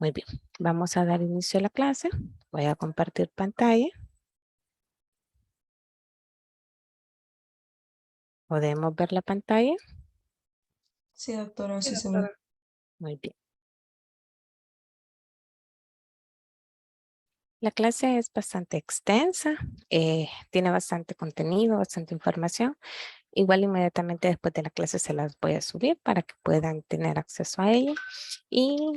Muy bien, vamos a dar inicio a la clase. Voy a compartir pantalla. ¿Podemos ver la pantalla? Sí, doctora, Sí, sí se ve. doctora. Muy bien. La clase es bastante extensa, tiene bastante contenido, bastante información. Igual inmediatamente después de la clase se las voy a subir para que puedan tener acceso a ella y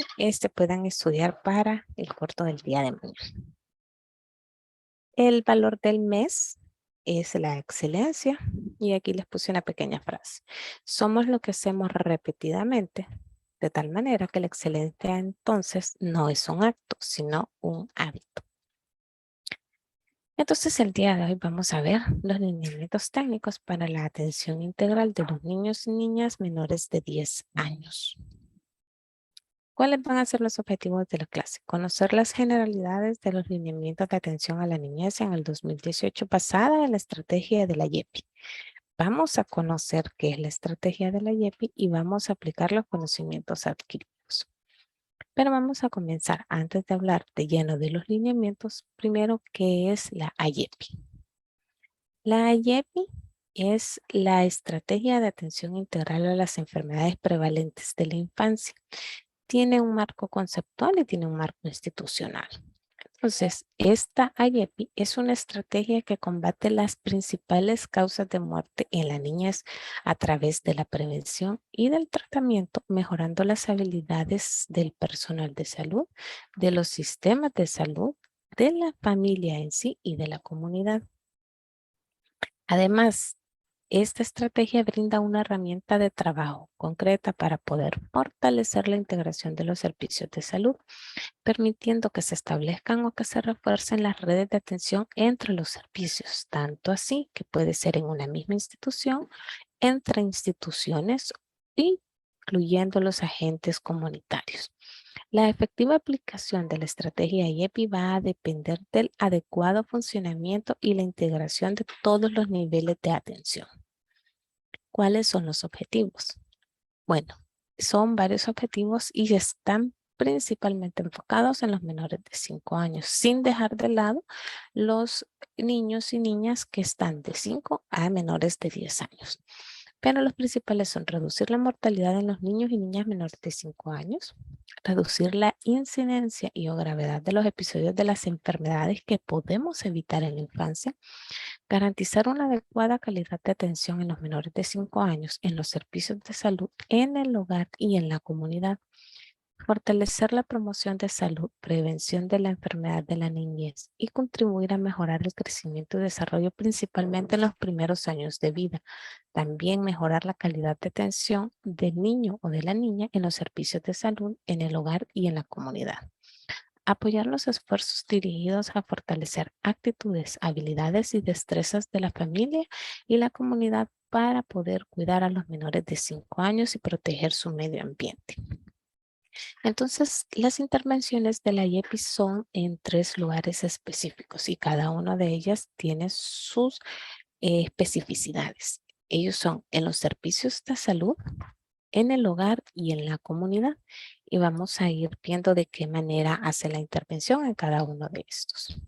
puedan estudiar para el corto del día de mañana. El valor del mes es la excelencia y aquí les puse una pequeña frase. Somos lo que hacemos repetidamente, de tal manera que la excelencia entonces no es un acto, sino un hábito. Entonces el día de hoy vamos a ver los lineamientos técnicos para la atención integral de los niños y niñas menores de 10 años. ¿Cuáles van a ser los objetivos de la clase? Conocer las generalidades de los lineamientos de atención a la niñez en el 2018 basada en la estrategia de la YEPI. Vamos a conocer qué es la estrategia de la YEPI y vamos a aplicar los conocimientos adquiridos. Pero vamos a comenzar antes de hablar de lleno de los lineamientos, primero, ¿qué es la AYEPI? La AYEPI es la estrategia de atención integral a las enfermedades prevalentes de la infancia. Tiene un marco conceptual y tiene un marco institucional. Entonces, esta AYEPI es una estrategia que combate las principales causas de muerte en la niñez a través de la prevención y del tratamiento, mejorando las habilidades del personal de salud, de los sistemas de salud, de la familia en sí y de la comunidad. Además, esta estrategia brinda una herramienta de trabajo concreta para poder fortalecer la integración de los servicios de salud, permitiendo que se establezcan o que se refuercen las redes de atención entre los servicios, tanto así que puede ser en una misma institución, entre instituciones, incluyendo los agentes comunitarios. La efectiva aplicación de la estrategia IEPI va a depender del adecuado funcionamiento y la integración de todos los niveles de atención. ¿Cuáles son los objetivos? Bueno, son varios objetivos y están principalmente enfocados en los menores de 5 años, sin dejar de lado los niños y niñas que están de 5 a menores de 10 años. Pero los principales son reducir la mortalidad en los niños y niñas menores de 5 años, reducir la incidencia y o gravedad de los episodios de las enfermedades que podemos evitar en la infancia, garantizar una adecuada calidad de atención en los menores de 5 años en los servicios de salud, en el hogar y en la comunidad. Fortalecer la promoción de salud, prevención de la enfermedad de la niñez y contribuir a mejorar el crecimiento y desarrollo principalmente en los primeros años de vida. También mejorar la calidad de atención del niño o de la niña en los servicios de salud, en el hogar y en la comunidad. Apoyar los esfuerzos dirigidos a fortalecer actitudes, habilidades y destrezas de la familia y la comunidad para poder cuidar a los menores de 5 años y proteger su medio ambiente. Entonces, las intervenciones de la IEPI son en 3 lugares específicos y cada una de ellas tiene sus especificidades. Ellos son en los servicios de salud, en el hogar y en la comunidad. Y vamos a ir viendo de qué manera hace la intervención en cada uno de estos.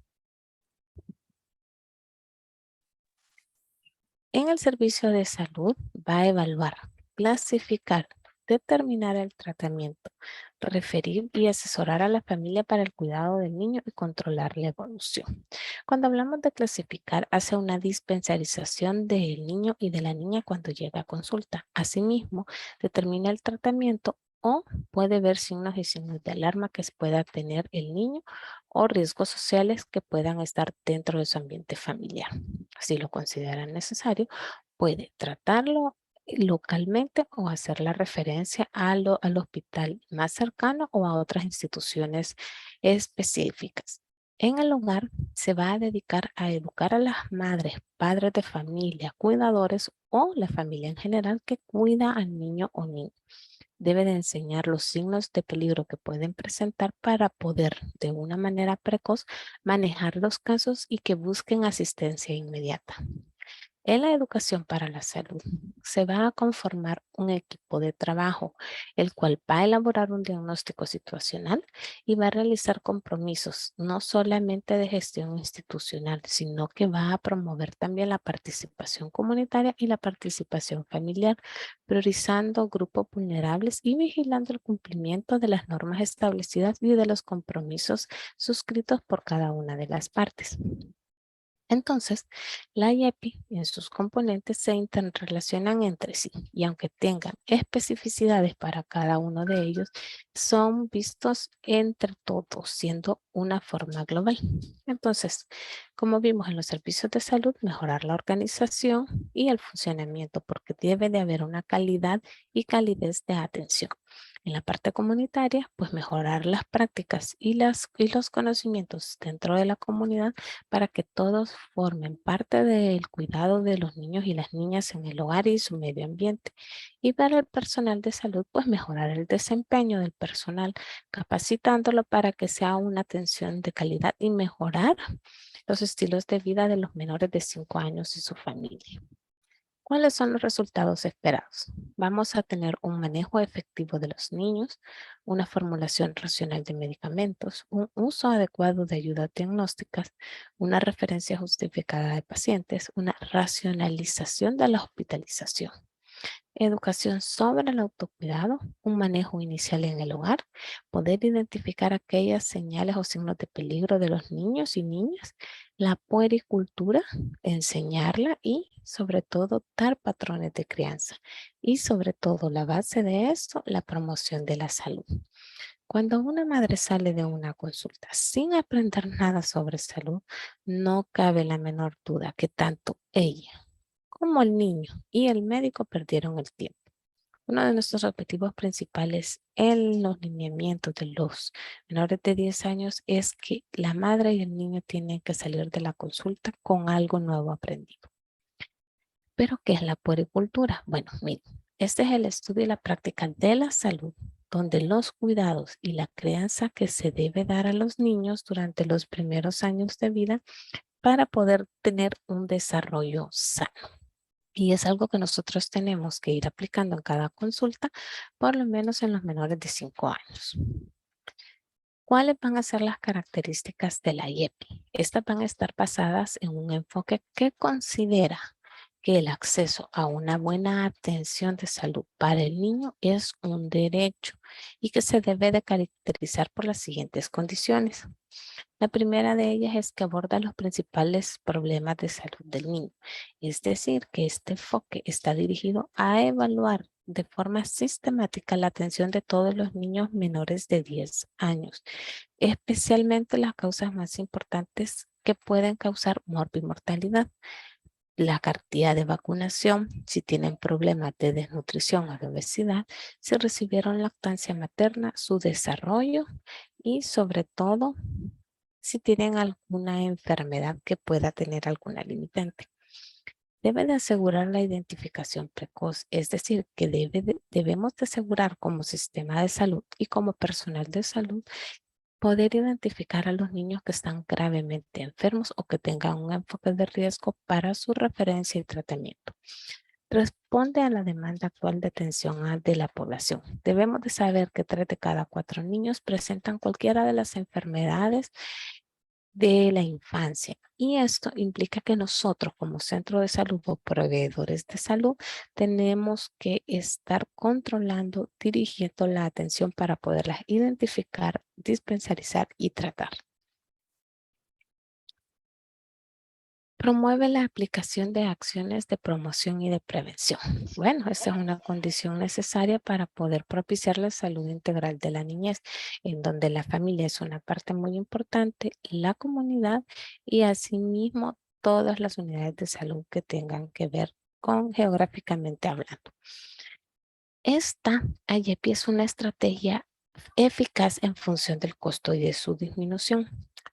En el servicio de salud va a evaluar, clasificar, determinar el tratamiento, referir y asesorar a la familia para el cuidado del niño y controlar la evolución. Cuando hablamos de clasificar, hace una dispensarización del niño y de la niña cuando llega a consulta. Asimismo, determina el tratamiento o puede ver signos y signos de alarma que pueda tener el niño o riesgos sociales que puedan estar dentro de su ambiente familiar. Si lo consideran necesario, puede tratarlo localmente o hacer la referencia al hospital más cercano o a otras instituciones específicas. En el hogar se va a dedicar a educar a las madres, padres de familia, cuidadores o la familia en general que cuida al niño o niña. Debe de enseñar los signos de peligro que pueden presentar para poder de una manera precoz manejar los casos y que busquen asistencia inmediata. En la educación para la salud se va a conformar un equipo de trabajo, el cual va a elaborar un diagnóstico situacional y va a realizar compromisos, no solamente de gestión institucional, sino que va a promover también la participación comunitaria y la participación familiar, priorizando grupos vulnerables y vigilando el cumplimiento de las normas establecidas y de los compromisos suscritos por cada una de las partes. Entonces, la IEPI en sus componentes se interrelacionan entre sí y aunque tengan especificidades para cada uno de ellos, son vistos entre todos, siendo una forma global. Entonces, como vimos en los servicios de salud, mejorar la organización y el funcionamiento porque debe de haber una calidad y calidez de atención. En la parte comunitaria, pues mejorar las prácticas y los conocimientos dentro de la comunidad para que todos formen parte del cuidado de los niños y las niñas en el hogar y su medio ambiente. Y para el personal de salud, pues mejorar el desempeño del personal, capacitándolo para que sea una atención de calidad y mejorar los estilos de vida de los menores de 5 años y su familia. ¿Cuáles son los resultados esperados? Vamos a tener un manejo efectivo de los niños, una formulación racional de medicamentos, un uso adecuado de ayudas diagnósticas, una referencia justificada de pacientes, una racionalización de la hospitalización. Educación sobre el autocuidado, un manejo inicial en el hogar, poder identificar aquellas señales o signos de peligro de los niños y niñas, la puericultura, enseñarla y sobre todo dar patrones de crianza. Y sobre todo la base de esto, la promoción de la salud. Cuando una madre sale de una consulta sin aprender nada sobre salud, no cabe la menor duda que tanto ella como el niño y el médico perdieron el tiempo. Uno de nuestros objetivos principales en los lineamientos de los menores de 10 años es que la madre y el niño tienen que salir de la consulta con algo nuevo aprendido. ¿Pero qué es la puericultura? Bueno, miren, este es el estudio y la práctica de la salud, donde los cuidados y la crianza que se debe dar a los niños durante los primeros años de vida para poder tener un desarrollo sano. Y es algo que nosotros tenemos que ir aplicando en cada consulta, por lo menos en los menores de 5 años. ¿Cuáles van a ser las características de la IEPI? Estas van a estar basadas en un enfoque que considera que el acceso a una buena atención de salud para el niño es un derecho y que se debe de caracterizar por las siguientes condiciones. La primera de ellas es que aborda los principales problemas de salud del niño, es decir, que este enfoque está dirigido a evaluar de forma sistemática la atención de todos los niños menores de 10 años, especialmente las causas más importantes que pueden causar morbimortalidad, la cantidad de vacunación, si tienen problemas de desnutrición o de obesidad, si recibieron lactancia materna, su desarrollo y sobre todo si tienen alguna enfermedad que pueda tener alguna limitante. Debe de asegurar la identificación precoz, es decir, que debemos de asegurar como sistema de salud y como personal de salud poder identificar a los niños que están gravemente enfermos o que tengan un enfoque de riesgo para su referencia y tratamiento. Responde a la demanda actual de atención de la población. Debemos de saber que 3 de cada 4 niños presentan cualquiera de las enfermedades de la infancia. Y esto implica que nosotros como centro de salud o proveedores de salud tenemos que estar controlando, dirigiendo la atención para poderlas identificar, dispensarizar y tratar. Promueve la aplicación de acciones de promoción y de prevención. Bueno, esa es una condición necesaria para poder propiciar la salud integral de la niñez, en donde la familia es una parte muy importante, la comunidad y asimismo todas las unidades de salud que tengan que ver con geográficamente hablando. Esta IEPI es una estrategia eficaz en función del costo y de su disminución.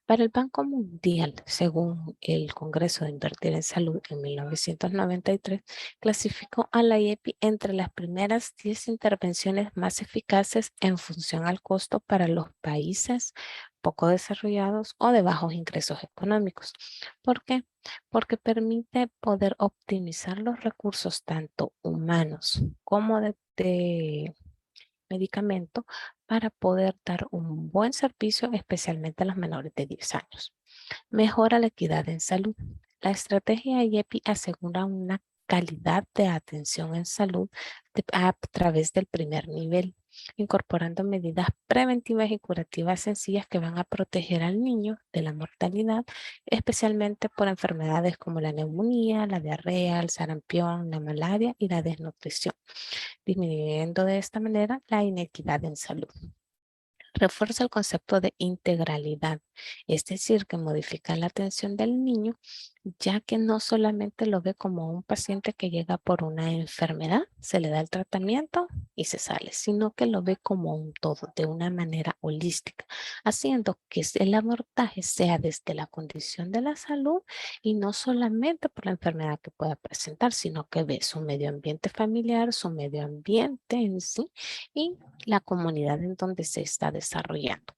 Para el Banco Mundial, según el Congreso de Invertir en Salud en 1993, clasificó a la IEPI entre las primeras 10 intervenciones más eficaces en función al costo para los países poco desarrollados o de bajos ingresos económicos. ¿Por qué? Porque permite poder optimizar los recursos tanto humanos como de medicamento para poder dar un buen servicio, especialmente a los menores de 10 años. Mejora la equidad en salud. La estrategia IEPI asegura una calidad de atención en salud a través del primer nivel, incorporando medidas preventivas y curativas sencillas que van a proteger al niño de la mortalidad, especialmente por enfermedades como la neumonía, la diarrea, el sarampión, la malaria y la desnutrición, disminuyendo de esta manera la inequidad en salud. Refuerza el concepto de integralidad, es decir, que modifica la atención del niño, ya que no solamente lo ve como un paciente que llega por una enfermedad, se le da el tratamiento y se sale, sino que lo ve como un todo, de una manera holística, haciendo que el abordaje sea desde la condición de la salud y no solamente por la enfermedad que pueda presentar, sino que ve su medio ambiente familiar, su medio ambiente en sí y la comunidad en donde se está desarrollando.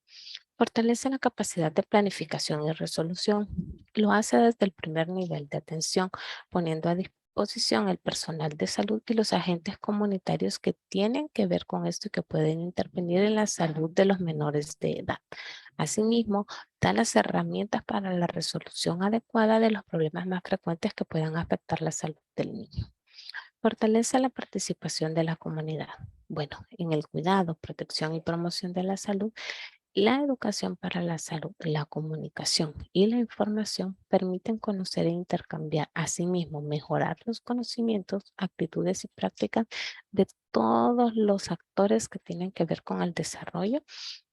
Fortalece la capacidad de planificación y resolución. Lo hace desde el primer nivel de atención, poniendo a disposición el personal de salud y los agentes comunitarios que tienen que ver con esto y que pueden intervenir en la salud de los menores de edad. Asimismo, da las herramientas para la resolución adecuada de los problemas más frecuentes que puedan afectar la salud del niño. Fortalece la participación de la comunidad. Bueno, en el cuidado, protección y promoción de la salud, la educación para la salud, la comunicación y la información permiten conocer e intercambiar, asimismo mejorar los conocimientos, actitudes y prácticas de todos los actores que tienen que ver con el desarrollo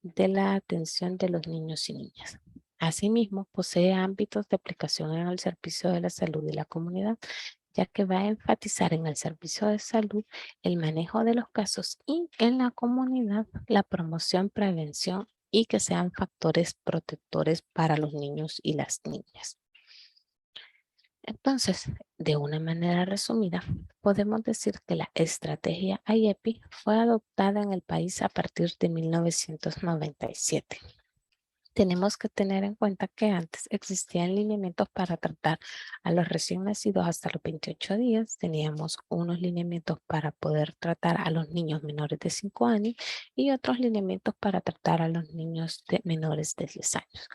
de la atención de los niños y niñas. Asimismo, posee ámbitos de aplicación en el servicio de la salud y la comunidad, ya que va a enfatizar en el servicio de salud el manejo de los casos y en la comunidad la promoción, prevención y que sean factores protectores para los niños y las niñas. Entonces, de una manera resumida, podemos decir que la estrategia IEPI fue adoptada en el país a partir de 1997. Tenemos que tener en cuenta que antes existían lineamientos para tratar a los recién nacidos hasta los 28 días. Teníamos unos lineamientos para poder tratar a los niños menores de 5 años y otros lineamientos para tratar a los niños menores de 10 años.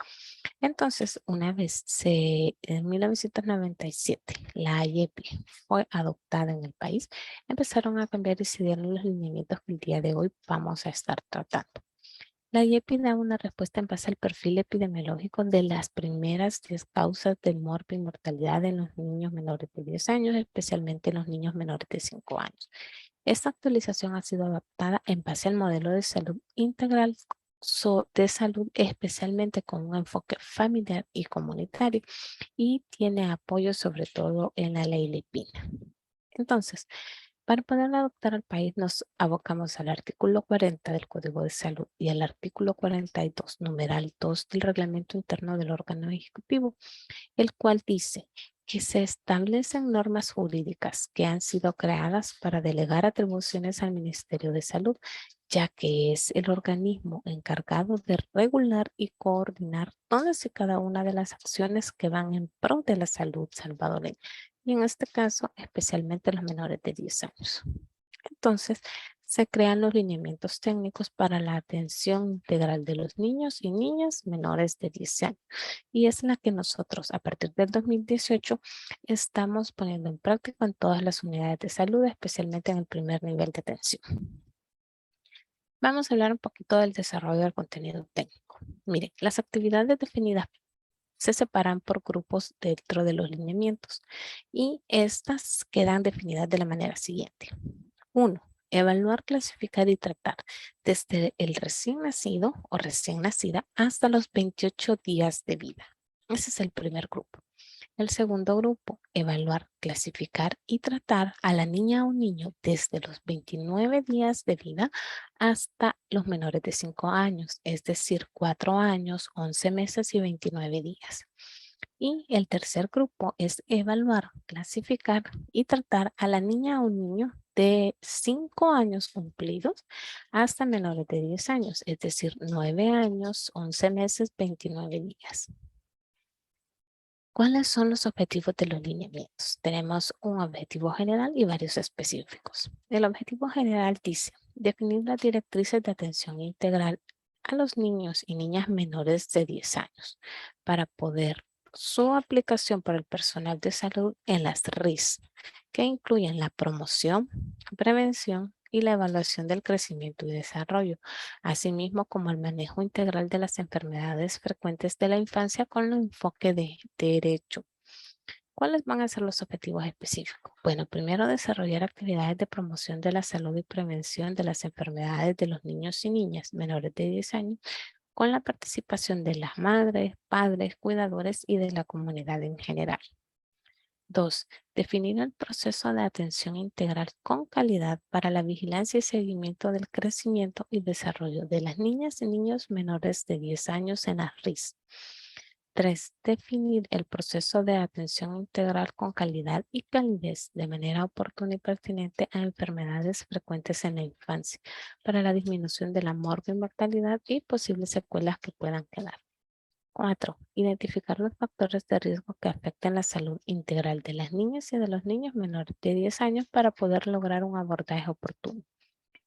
Entonces, una vez en 1997 la IEPI fue adoptada en el país, empezaron a cambiar y se dieron los lineamientos que el día de hoy vamos a estar tratando. La IEPI da una respuesta en base al perfil epidemiológico de las primeras 10 causas de muerte y mortalidad en los niños menores de 10 años, especialmente en los niños menores de 5 años. Esta actualización ha sido adaptada en base al modelo de salud integral de salud, especialmente con un enfoque familiar y comunitario, y tiene apoyo sobre todo en la ley Lipina. Entonces, para poder adoptar al país nos abocamos al artículo 40 del Código de Salud y al artículo 42, numeral 2 del Reglamento Interno del órgano ejecutivo, el cual dice que se establecen normas jurídicas que han sido creadas para delegar atribuciones al Ministerio de Salud, ya que es el organismo encargado de regular y coordinar todas y cada una de las acciones que van en pro de la salud salvadoreña, y en este caso especialmente los menores de 10 años. Entonces, se crean los lineamientos técnicos para la atención integral de los niños y niñas menores de 10 años. Y es la que nosotros, a partir del 2018, estamos poniendo en práctica en todas las unidades de salud, especialmente en el primer nivel de atención. Vamos a hablar un poquito del desarrollo del contenido técnico. Miren, las actividades definidas se separan por grupos dentro de los lineamientos y estas quedan definidas de la manera siguiente. 1. Evaluar, clasificar y tratar desde el recién nacido o recién nacida hasta los 28 días de vida. Ese es el primer grupo. El segundo grupo, evaluar, clasificar y tratar a la niña o niño desde los 29 días de vida hasta los menores de 5 años, es decir, 4 años, 11 meses y 29 días. Y el tercer grupo es evaluar, clasificar y tratar a la niña o niño de 5 años cumplidos hasta menores de 10 años, es decir, 9 años, 11 meses, 29 días. ¿Cuáles son los objetivos de los lineamientos? Tenemos un objetivo general y varios específicos. El objetivo general dice definir las directrices de atención integral a los niños y niñas menores de 10 años para poder su aplicación por el personal de salud en las RIS, que incluyen la promoción, prevención y la evaluación del crecimiento y desarrollo, asimismo como el manejo integral de las enfermedades frecuentes de la infancia con el enfoque de derecho. ¿Cuáles van a ser los objetivos específicos? Bueno, primero desarrollar actividades de promoción de la salud y prevención de las enfermedades de los niños y niñas menores de 10 años con la participación de las madres, padres, cuidadores y de la comunidad en general. 2. Definir el proceso de atención integral con calidad para la vigilancia y seguimiento del crecimiento y desarrollo de las niñas y niños menores de 10 años en las RIS. 3. Definir el proceso de atención integral con calidad y calidez de manera oportuna y pertinente a enfermedades frecuentes en la infancia para la disminución de la morbo y mortalidad y posibles secuelas que puedan quedar. 4. Identificar los factores de riesgo que afectan la salud integral de las niñas y de los niños menores de 10 años para poder lograr un abordaje oportuno.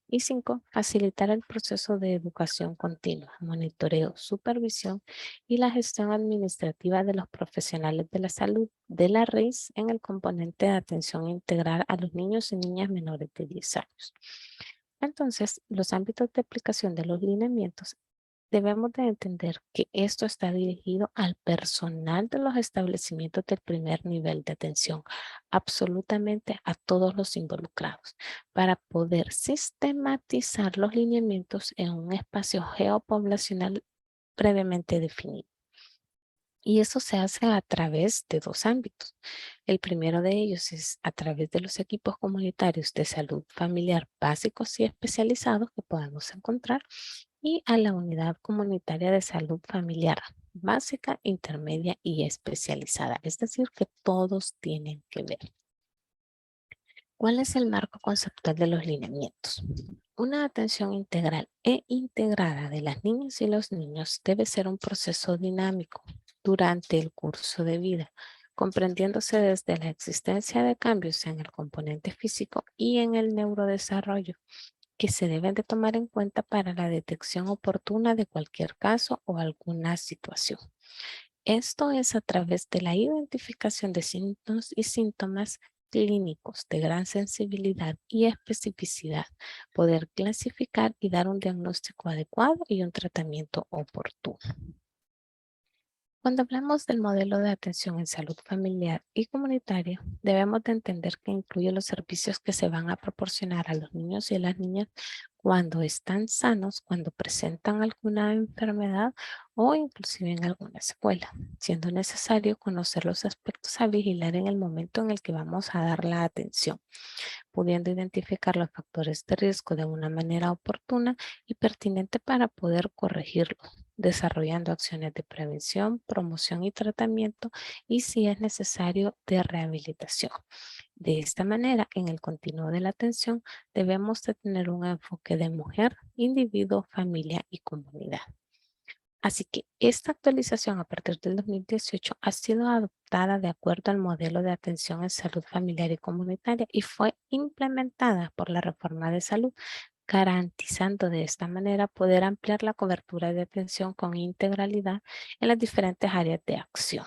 Y 5. Facilitar el proceso de educación continua, monitoreo, supervisión y la gestión administrativa de los profesionales de la salud de la RIS en el componente de atención integral a los niños y niñas menores de 10 años. Entonces, los ámbitos de aplicación de los lineamientos. Debemos de entender que esto está dirigido al personal de los establecimientos del primer nivel de atención, absolutamente a todos los involucrados, para poder sistematizar los lineamientos en un espacio geopoblacional previamente definido. Y eso se hace a través de dos ámbitos. El primero de ellos es a través de los equipos comunitarios de salud familiar básicos y especializados que podamos encontrar y a la unidad comunitaria de salud familiar básica, intermedia y especializada. Es decir, que todos tienen que ver. ¿Cuál es el marco conceptual de los lineamientos? Una atención integral e integrada de las niñas y los niños debe ser un proceso dinámico durante el curso de vida, comprendiéndose desde la existencia de cambios en el componente físico y en el neurodesarrollo que se deben de tomar en cuenta para la detección oportuna de cualquier caso o alguna situación. Esto es a través de la identificación de signos y síntomas clínicos de gran sensibilidad y especificidad, poder clasificar y dar un diagnóstico adecuado y un tratamiento oportuno. Cuando hablamos del modelo de atención en salud familiar y comunitaria, debemos de entender que incluye los servicios que se van a proporcionar a los niños y a las niñas cuando están sanos, cuando presentan alguna enfermedad o inclusive en alguna secuela, siendo necesario conocer los aspectos a vigilar en el momento en el que vamos a dar la atención, pudiendo identificar los factores de riesgo de una manera oportuna y pertinente para poder corregirlos, desarrollando acciones de prevención, promoción y tratamiento y si es necesario de rehabilitación. De esta manera, en el continuo de la atención, debemos de tener un enfoque de mujer, individuo, familia y comunidad. Así que esta actualización a partir del 2018 ha sido adoptada de acuerdo al modelo de atención en salud familiar y comunitaria y fue implementada por la reforma de salud, garantizando de esta manera poder ampliar la cobertura de atención con integralidad en las diferentes áreas de acción.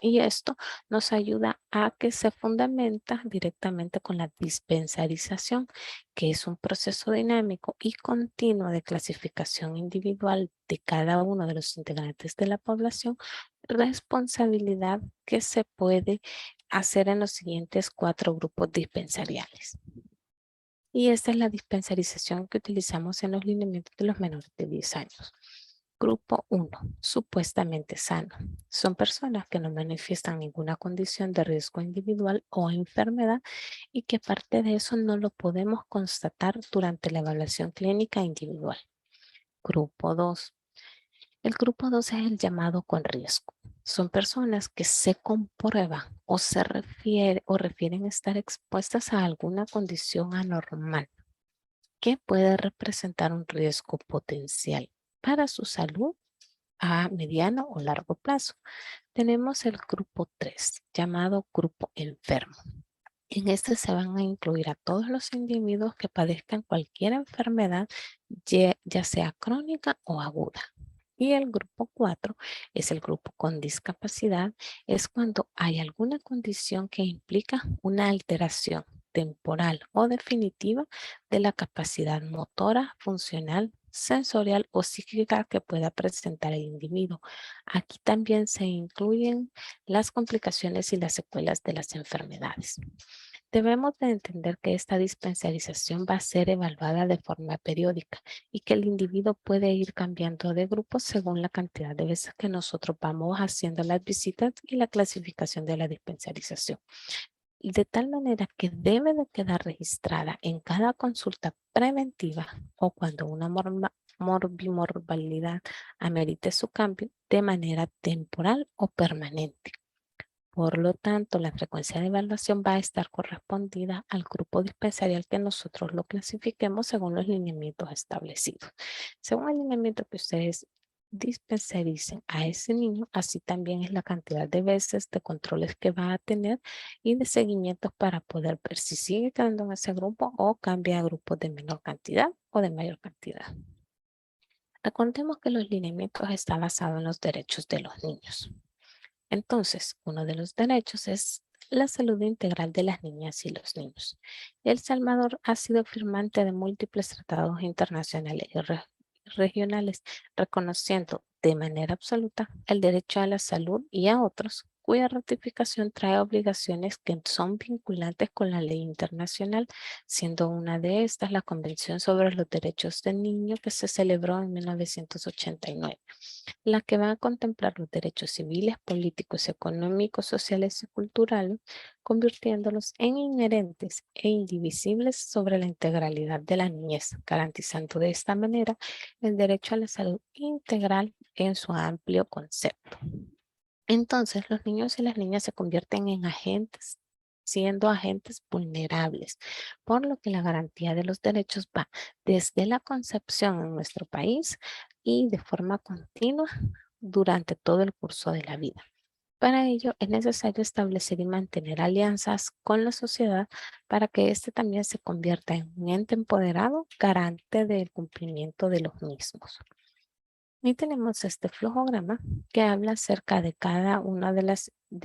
Y esto nos ayuda a que se fundamenta directamente con la dispensarización, que es un proceso dinámico y continuo de clasificación individual de cada uno de los integrantes de la población, responsabilidad que se puede hacer en los siguientes 4 grupos dispensariales. Y esta es la dispensarización que utilizamos en los lineamientos de los menores de 10 años. Grupo 1, supuestamente sano. Son personas que no manifiestan ninguna condición de riesgo individual o enfermedad y que parte de eso no lo podemos constatar durante la evaluación clínica individual. Grupo 2. El grupo 2 es el llamado con riesgo. Son personas que se comprueban o refieren estar expuestas a alguna condición anormal que puede representar un riesgo potencial para su salud a mediano o largo plazo. Tenemos el grupo 3, llamado grupo enfermo. En este se van a incluir a todos los individuos que padezcan cualquier enfermedad, ya sea crónica o aguda. Y el grupo 4 es el grupo con discapacidad. Es cuando hay alguna condición que implica una alteración temporal o definitiva de la capacidad motora, funcional, sensorial o psíquica que pueda presentar el individuo. Aquí también se incluyen las complicaciones y las secuelas de las enfermedades. Debemos de entender que esta dispensarización va a ser evaluada de forma periódica y que el individuo puede ir cambiando de grupo según la cantidad de veces que nosotros vamos haciendo las visitas y la clasificación de la dispensarización. De tal manera que debe de quedar registrada en cada consulta preventiva o cuando una morbimorbilidad amerite su cambio de manera temporal o permanente. Por lo tanto, la frecuencia de evaluación va a estar correspondida al grupo dispensarial que nosotros lo clasifiquemos según los lineamientos establecidos. Según el lineamiento que ustedes dispensaricen a ese niño, así también es la cantidad de veces de controles que va a tener y de seguimientos para poder ver si sigue quedando en ese grupo o cambia a grupos de menor cantidad o de mayor cantidad. Recordemos que los lineamientos están basados en los derechos de los niños. Entonces, uno de los derechos es la salud integral de las niñas y los niños. El Salvador ha sido firmante de múltiples tratados internacionales y regionales, reconociendo de manera absoluta el derecho a la salud y a otros, cuya ratificación trae obligaciones que son vinculantes con la ley internacional, siendo una de estas la Convención sobre los Derechos del Niño que se celebró en 1989, la que va a contemplar los derechos civiles, políticos, económicos, sociales y culturales, convirtiéndolos en inherentes e indivisibles sobre la integralidad de la niñez, garantizando de esta manera el derecho a la salud integral en su amplio concepto. Entonces, los niños y las niñas se convierten en agentes, siendo agentes vulnerables, por lo que la garantía de los derechos va desde la concepción en nuestro país y de forma continua durante todo el curso de la vida. Para ello es necesario establecer y mantener alianzas con la sociedad para que éste también se convierta en un ente empoderado, garante del cumplimiento de los mismos. Y tenemos este flujograma que habla acerca de cada una de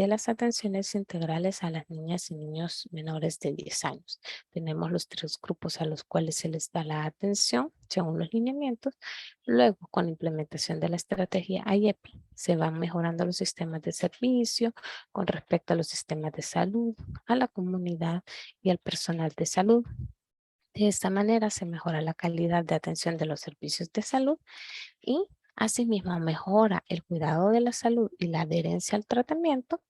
las atenciones integrales a las niñas y niños menores de 10 años. Tenemos los tres grupos a los cuales se les da la atención según los lineamientos. Luego, con la implementación de la estrategia IEPI, se van mejorando los sistemas de servicio con respecto a los sistemas de salud, a la comunidad y al personal de salud. De esta manera se mejora la calidad de atención de los servicios de salud y asimismo mejora el cuidado de la salud y la adherencia al tratamiento,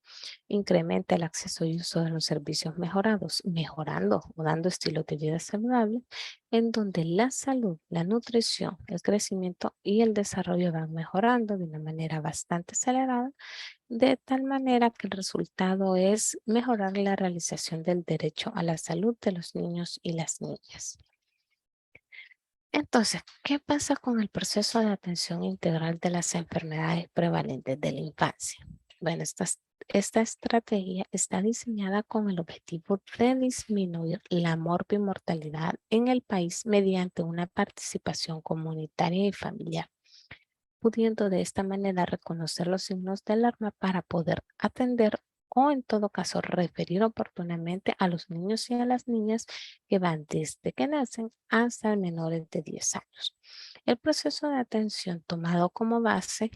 incrementa el acceso y uso de los servicios mejorados, mejorando o dando estilos de vida saludables, en donde la salud, la nutrición, el crecimiento y el desarrollo van mejorando de una manera bastante acelerada, de tal manera que el resultado es mejorar la realización del derecho a la salud de los niños y las niñas. Entonces, ¿qué pasa con el proceso de atención integral de las enfermedades prevalentes de la infancia? Bueno, esta estrategia está diseñada con el objetivo de disminuir la morbimortalidad en el país mediante una participación comunitaria y familiar, pudiendo de esta manera reconocer los signos de alarma para poder atender o en todo caso referir oportunamente a los niños y a las niñas que van desde que nacen hasta menores de 10 años. El proceso de atención tomado como base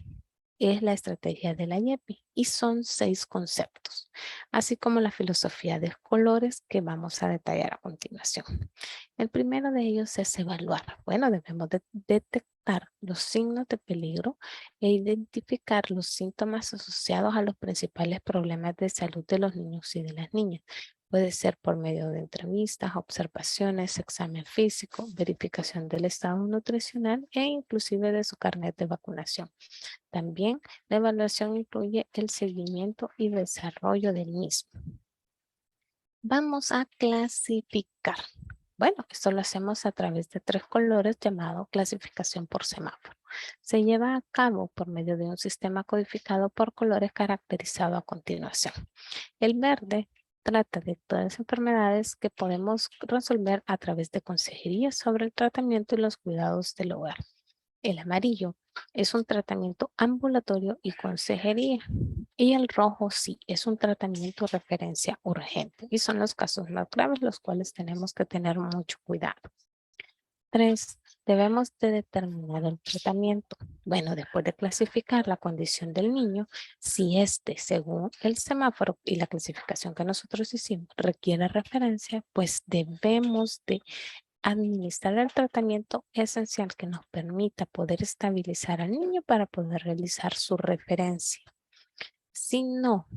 es la estrategia de la YEPI y son 6 conceptos, así como la filosofía de colores que vamos a detallar a continuación. El primero de ellos es evaluar. Bueno, debemos detectar los signos de peligro e identificar los síntomas asociados a los principales problemas de salud de los niños y de las niñas. Puede ser por medio de entrevistas, observaciones, examen físico, verificación del estado nutricional e inclusive de su carnet de vacunación. También la evaluación incluye el seguimiento y desarrollo del mismo. Vamos a clasificar. Bueno, esto lo hacemos a través de 3 colores llamado clasificación por semáforo. Se lleva a cabo por medio de un sistema codificado por colores caracterizado a continuación. El verde trata de todas las enfermedades que podemos resolver a través de consejería sobre el tratamiento y los cuidados del hogar. El amarillo es un tratamiento ambulatorio y consejería. Y el rojo sí es un tratamiento de referencia urgente. Y son los casos más graves los cuales tenemos que tener mucho cuidado. 3. Debemos de determinar el tratamiento. Bueno, después de clasificar la condición del niño, si este, según el semáforo y la clasificación que nosotros hicimos, requiere referencia, pues debemos de administrar el tratamiento esencial que nos permita poder estabilizar al niño para poder realizar su referencia. Si no,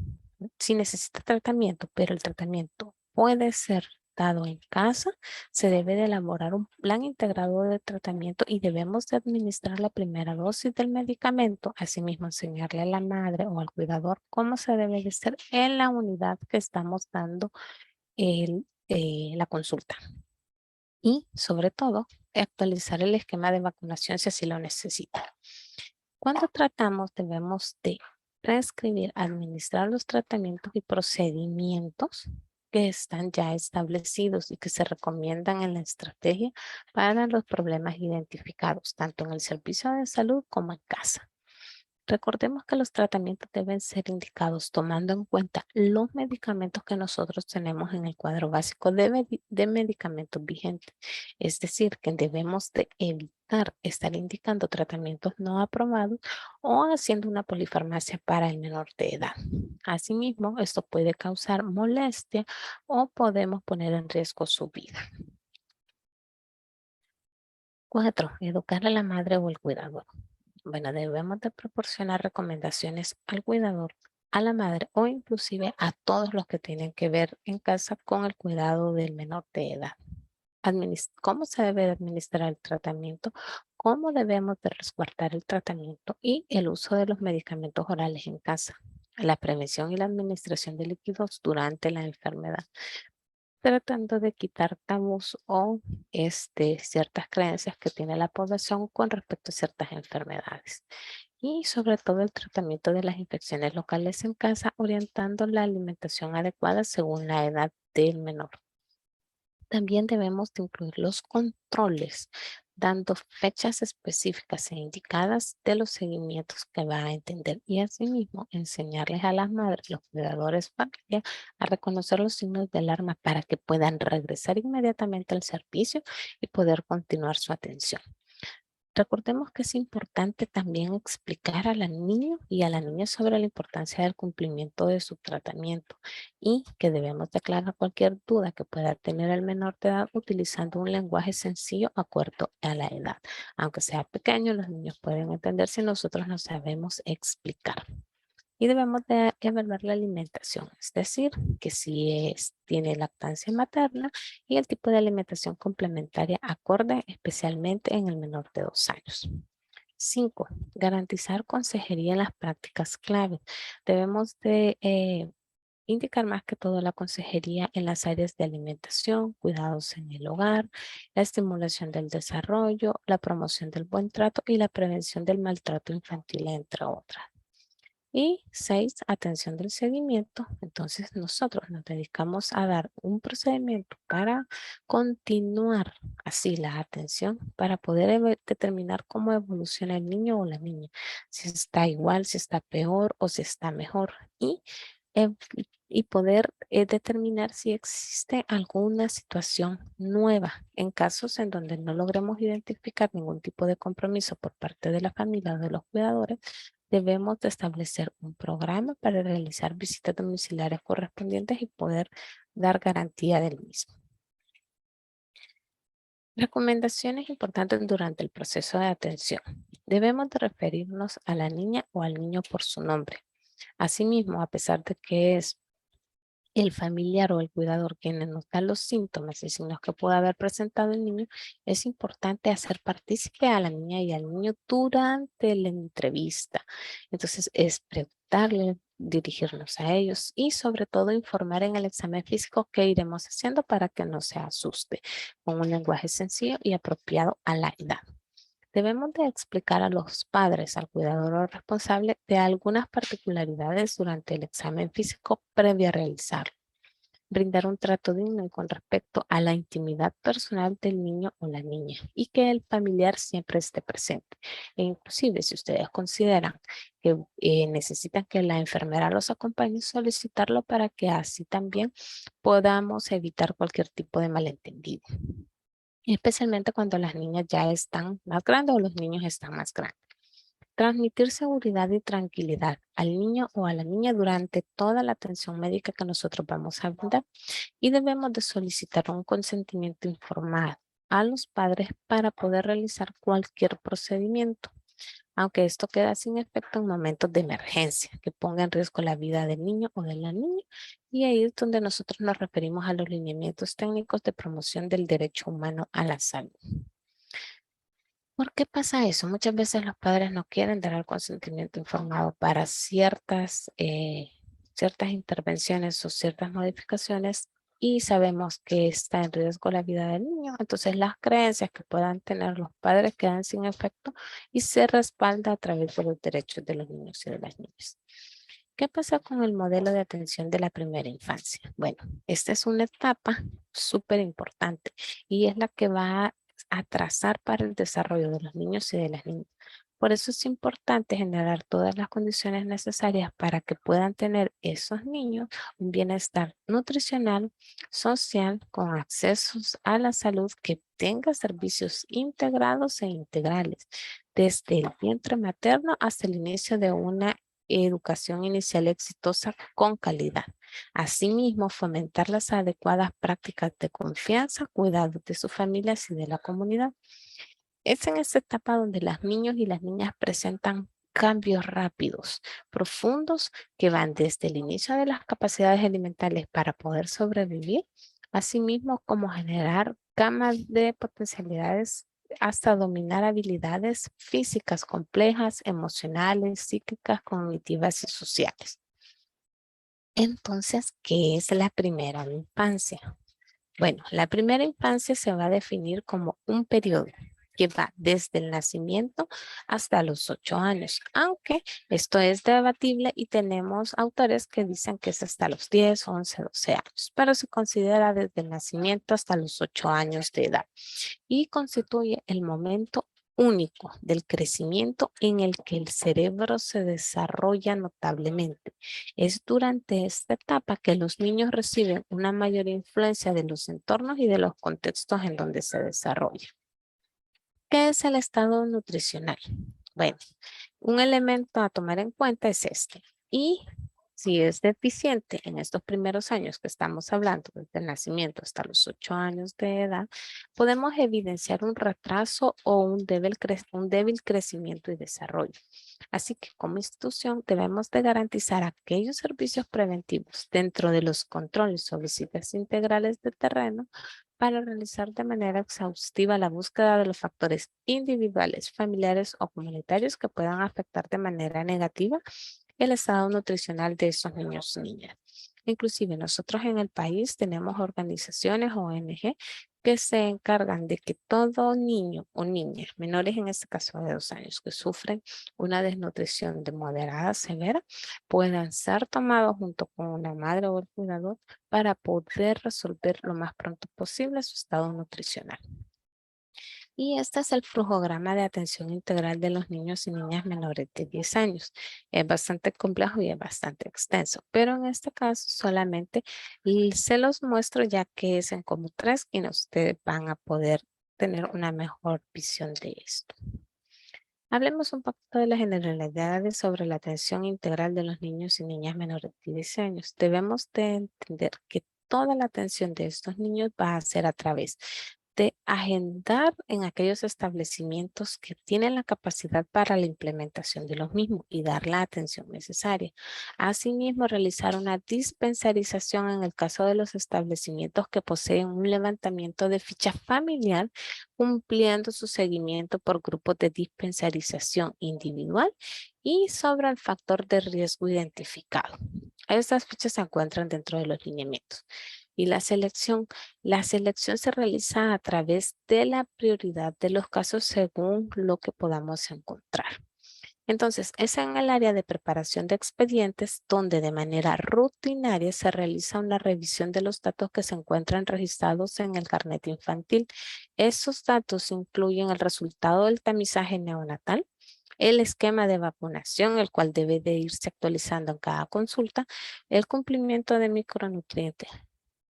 si necesita tratamiento, pero el tratamiento puede ser dado en casa, se debe de elaborar un plan integrado de tratamiento y debemos de administrar la primera dosis del medicamento, asimismo enseñarle a la madre o al cuidador cómo se debe de hacer en la unidad que estamos dando la consulta. Y sobre todo, actualizar el esquema de vacunación si así lo necesita. Cuando tratamos, debemos de prescribir, administrar los tratamientos y procedimientos que están ya establecidos y que se recomiendan en la estrategia para los problemas identificados, tanto en el servicio de salud como en casa. Recordemos que los tratamientos deben ser indicados tomando en cuenta los medicamentos que nosotros tenemos en el cuadro básico de medicamentos vigentes. Es decir, que debemos de evitar estar indicando tratamientos no aprobados o haciendo una polifarmacia para el menor de edad. Asimismo, esto puede causar molestia o podemos poner en riesgo su vida. 4. Educar a la madre o el cuidador. Bueno, debemos de proporcionar recomendaciones al cuidador, a la madre o inclusive a todos los que tienen que ver en casa con el cuidado del menor de edad. ¿Cómo se debe de administrar el tratamiento? ¿Cómo debemos de resguardar el tratamiento y el uso de los medicamentos orales en casa? La prevención y la administración de líquidos durante la enfermedad, tratando de quitar tabús o ciertas creencias que tiene la población con respecto a ciertas enfermedades. Y sobre todo el tratamiento de las infecciones locales en casa, orientando la alimentación adecuada según la edad del menor. También debemos de incluir los controles, dando fechas específicas e indicadas de los seguimientos que va a entender y asimismo enseñarles a las madres, los cuidadores familia, a reconocer los signos de alarma para que puedan regresar inmediatamente al servicio y poder continuar su atención. Recordemos que es importante también explicar al niño y a la niña sobre la importancia del cumplimiento de su tratamiento y que debemos declarar cualquier duda que pueda tener el menor de edad utilizando un lenguaje sencillo acuerdo a la edad. Aunque sea pequeño, los niños pueden entender si nosotros no sabemos explicar. Y debemos de evaluar la alimentación, es decir, que si tiene lactancia materna y el tipo de alimentación complementaria acorde especialmente en el menor de 2 años. 5. Garantizar consejería en las prácticas clave. Debemos de indicar más que todo la consejería en las áreas de alimentación, cuidados en el hogar, la estimulación del desarrollo, la promoción del buen trato y la prevención del maltrato infantil, entre otras. Y 6, atención del seguimiento. Entonces nosotros nos dedicamos a dar un procedimiento para continuar así la atención para poder determinar cómo evoluciona el niño o la niña. Si está igual, si está peor o si está mejor. Eh, y poder determinar si existe alguna situación nueva en casos en donde no logremos identificar ningún tipo de compromiso por parte de la familia o de los cuidadores, debemos de establecer un programa para realizar visitas domiciliares correspondientes y poder dar garantía del mismo. Recomendaciones importantes durante el proceso de atención. Debemos de referirnos a la niña o al niño por su nombre. Asimismo, a pesar de que es el familiar o el cuidador quien nos da los síntomas y signos que puede haber presentado el niño, es importante hacer partícipe a la niña y al niño durante la entrevista. Entonces, es preguntarle, dirigirnos a ellos y sobre todo informar en el examen físico que iremos haciendo para que no se asuste, con un lenguaje sencillo y apropiado a la edad. Debemos de explicar a los padres, al cuidador o responsable de algunas particularidades durante el examen físico previo a realizarlo. Brindar un trato digno y con respecto a la intimidad personal del niño o la niña y que el familiar siempre esté presente. E inclusive si ustedes consideran que necesitan que la enfermera los acompañe, solicitarlo para que así también podamos evitar cualquier tipo de malentendido. Especialmente cuando las niñas ya están más grandes o los niños están más grandes. Transmitir seguridad y tranquilidad al niño o a la niña durante toda la atención médica que nosotros vamos a brindar y debemos de solicitar un consentimiento informado a los padres para poder realizar cualquier procedimiento, aunque esto queda sin efecto en momentos de emergencia que ponga en riesgo la vida del niño o de la niña, y ahí es donde nosotros nos referimos a los lineamientos técnicos de promoción del derecho humano a la salud. ¿Por qué pasa eso? Muchas veces los padres no quieren dar el consentimiento informado para ciertas intervenciones o ciertas modificaciones y sabemos que está en riesgo la vida del niño. Entonces las creencias que puedan tener los padres quedan sin efecto y se respalda a través de los derechos de los niños y de las niñas. ¿Qué pasa con el modelo de atención de la primera infancia? Bueno, esta es una etapa súper importante y es la que va a trazar para el desarrollo de los niños y de las niñas. Por eso es importante generar todas las condiciones necesarias para que puedan tener esos niños un bienestar nutricional, social, con accesos a la salud, que tenga servicios integrados e integrales, desde el vientre materno hasta el inicio de una educación inicial exitosa con calidad. Asimismo, fomentar las adecuadas prácticas de confianza, cuidado de sus familias y de la comunidad. Es en esta etapa donde los niños y las niñas presentan cambios rápidos, profundos, que van desde el inicio de las capacidades alimentarias para poder sobrevivir, asimismo como generar gamas de potencialidades hasta dominar habilidades físicas complejas, emocionales, psíquicas, cognitivas y sociales. Entonces, ¿qué es la primera infancia? Bueno, la primera infancia se va a definir como un periodo que va desde el nacimiento hasta los 8 años, aunque esto es debatible y tenemos autores que dicen que es hasta los 10, 11, 12 años, pero se considera desde el nacimiento hasta los 8 años de edad y constituye el momento único del crecimiento en el que el cerebro se desarrolla notablemente. Es durante esta etapa que los niños reciben una mayor influencia de los entornos y de los contextos en donde se desarrolla. ¿Qué es el estado nutricional? Bueno, un elemento a tomar en cuenta es este. Y si es deficiente en estos primeros años que estamos hablando, desde el nacimiento hasta los 8 años de edad, podemos evidenciar un retraso o un débil crecimiento y desarrollo. Así que como institución debemos de garantizar aquellos servicios preventivos dentro de los controles o visitas integrales de terreno para realizar de manera exhaustiva la búsqueda de los factores individuales, familiares o comunitarios que puedan afectar de manera negativa el estado nutricional de esos niños y niñas. Inclusive nosotros en el país tenemos organizaciones ONG que se encargan de que todo niño o niña, menores en este caso de 2 años, que sufren una desnutrición de moderada a severa, puedan ser tomados junto con una madre o el cuidador para poder resolver lo más pronto posible su estado nutricional. Y este es el flujograma de atención integral de los niños y niñas menores de 10 años. Es bastante complejo y es bastante extenso, pero en este caso solamente se los muestro ya que es en como 3 y ustedes van a poder tener una mejor visión de esto. Hablemos un poquito de las generalidades sobre la atención integral de los niños y niñas menores de 10 años. Debemos de entender que toda la atención de estos niños va a ser a través de agendar en aquellos establecimientos que tienen la capacidad para la implementación de los mismos y dar la atención necesaria. Asimismo, realizar una dispensarización en el caso de los establecimientos que poseen un levantamiento de ficha familiar, cumpliendo su seguimiento por grupos de dispensarización individual y sobre el factor de riesgo identificado. Estas fichas se encuentran dentro de los lineamientos. Y la selección se realiza a través de la prioridad de los casos según lo que podamos encontrar. Entonces, es en el área de preparación de expedientes donde de manera rutinaria se realiza una revisión de los datos que se encuentran registrados en el carnet infantil. Esos datos incluyen el resultado del tamizaje neonatal, el esquema de vacunación, el cual debe de irse actualizando en cada consulta, el cumplimiento de micronutrientes,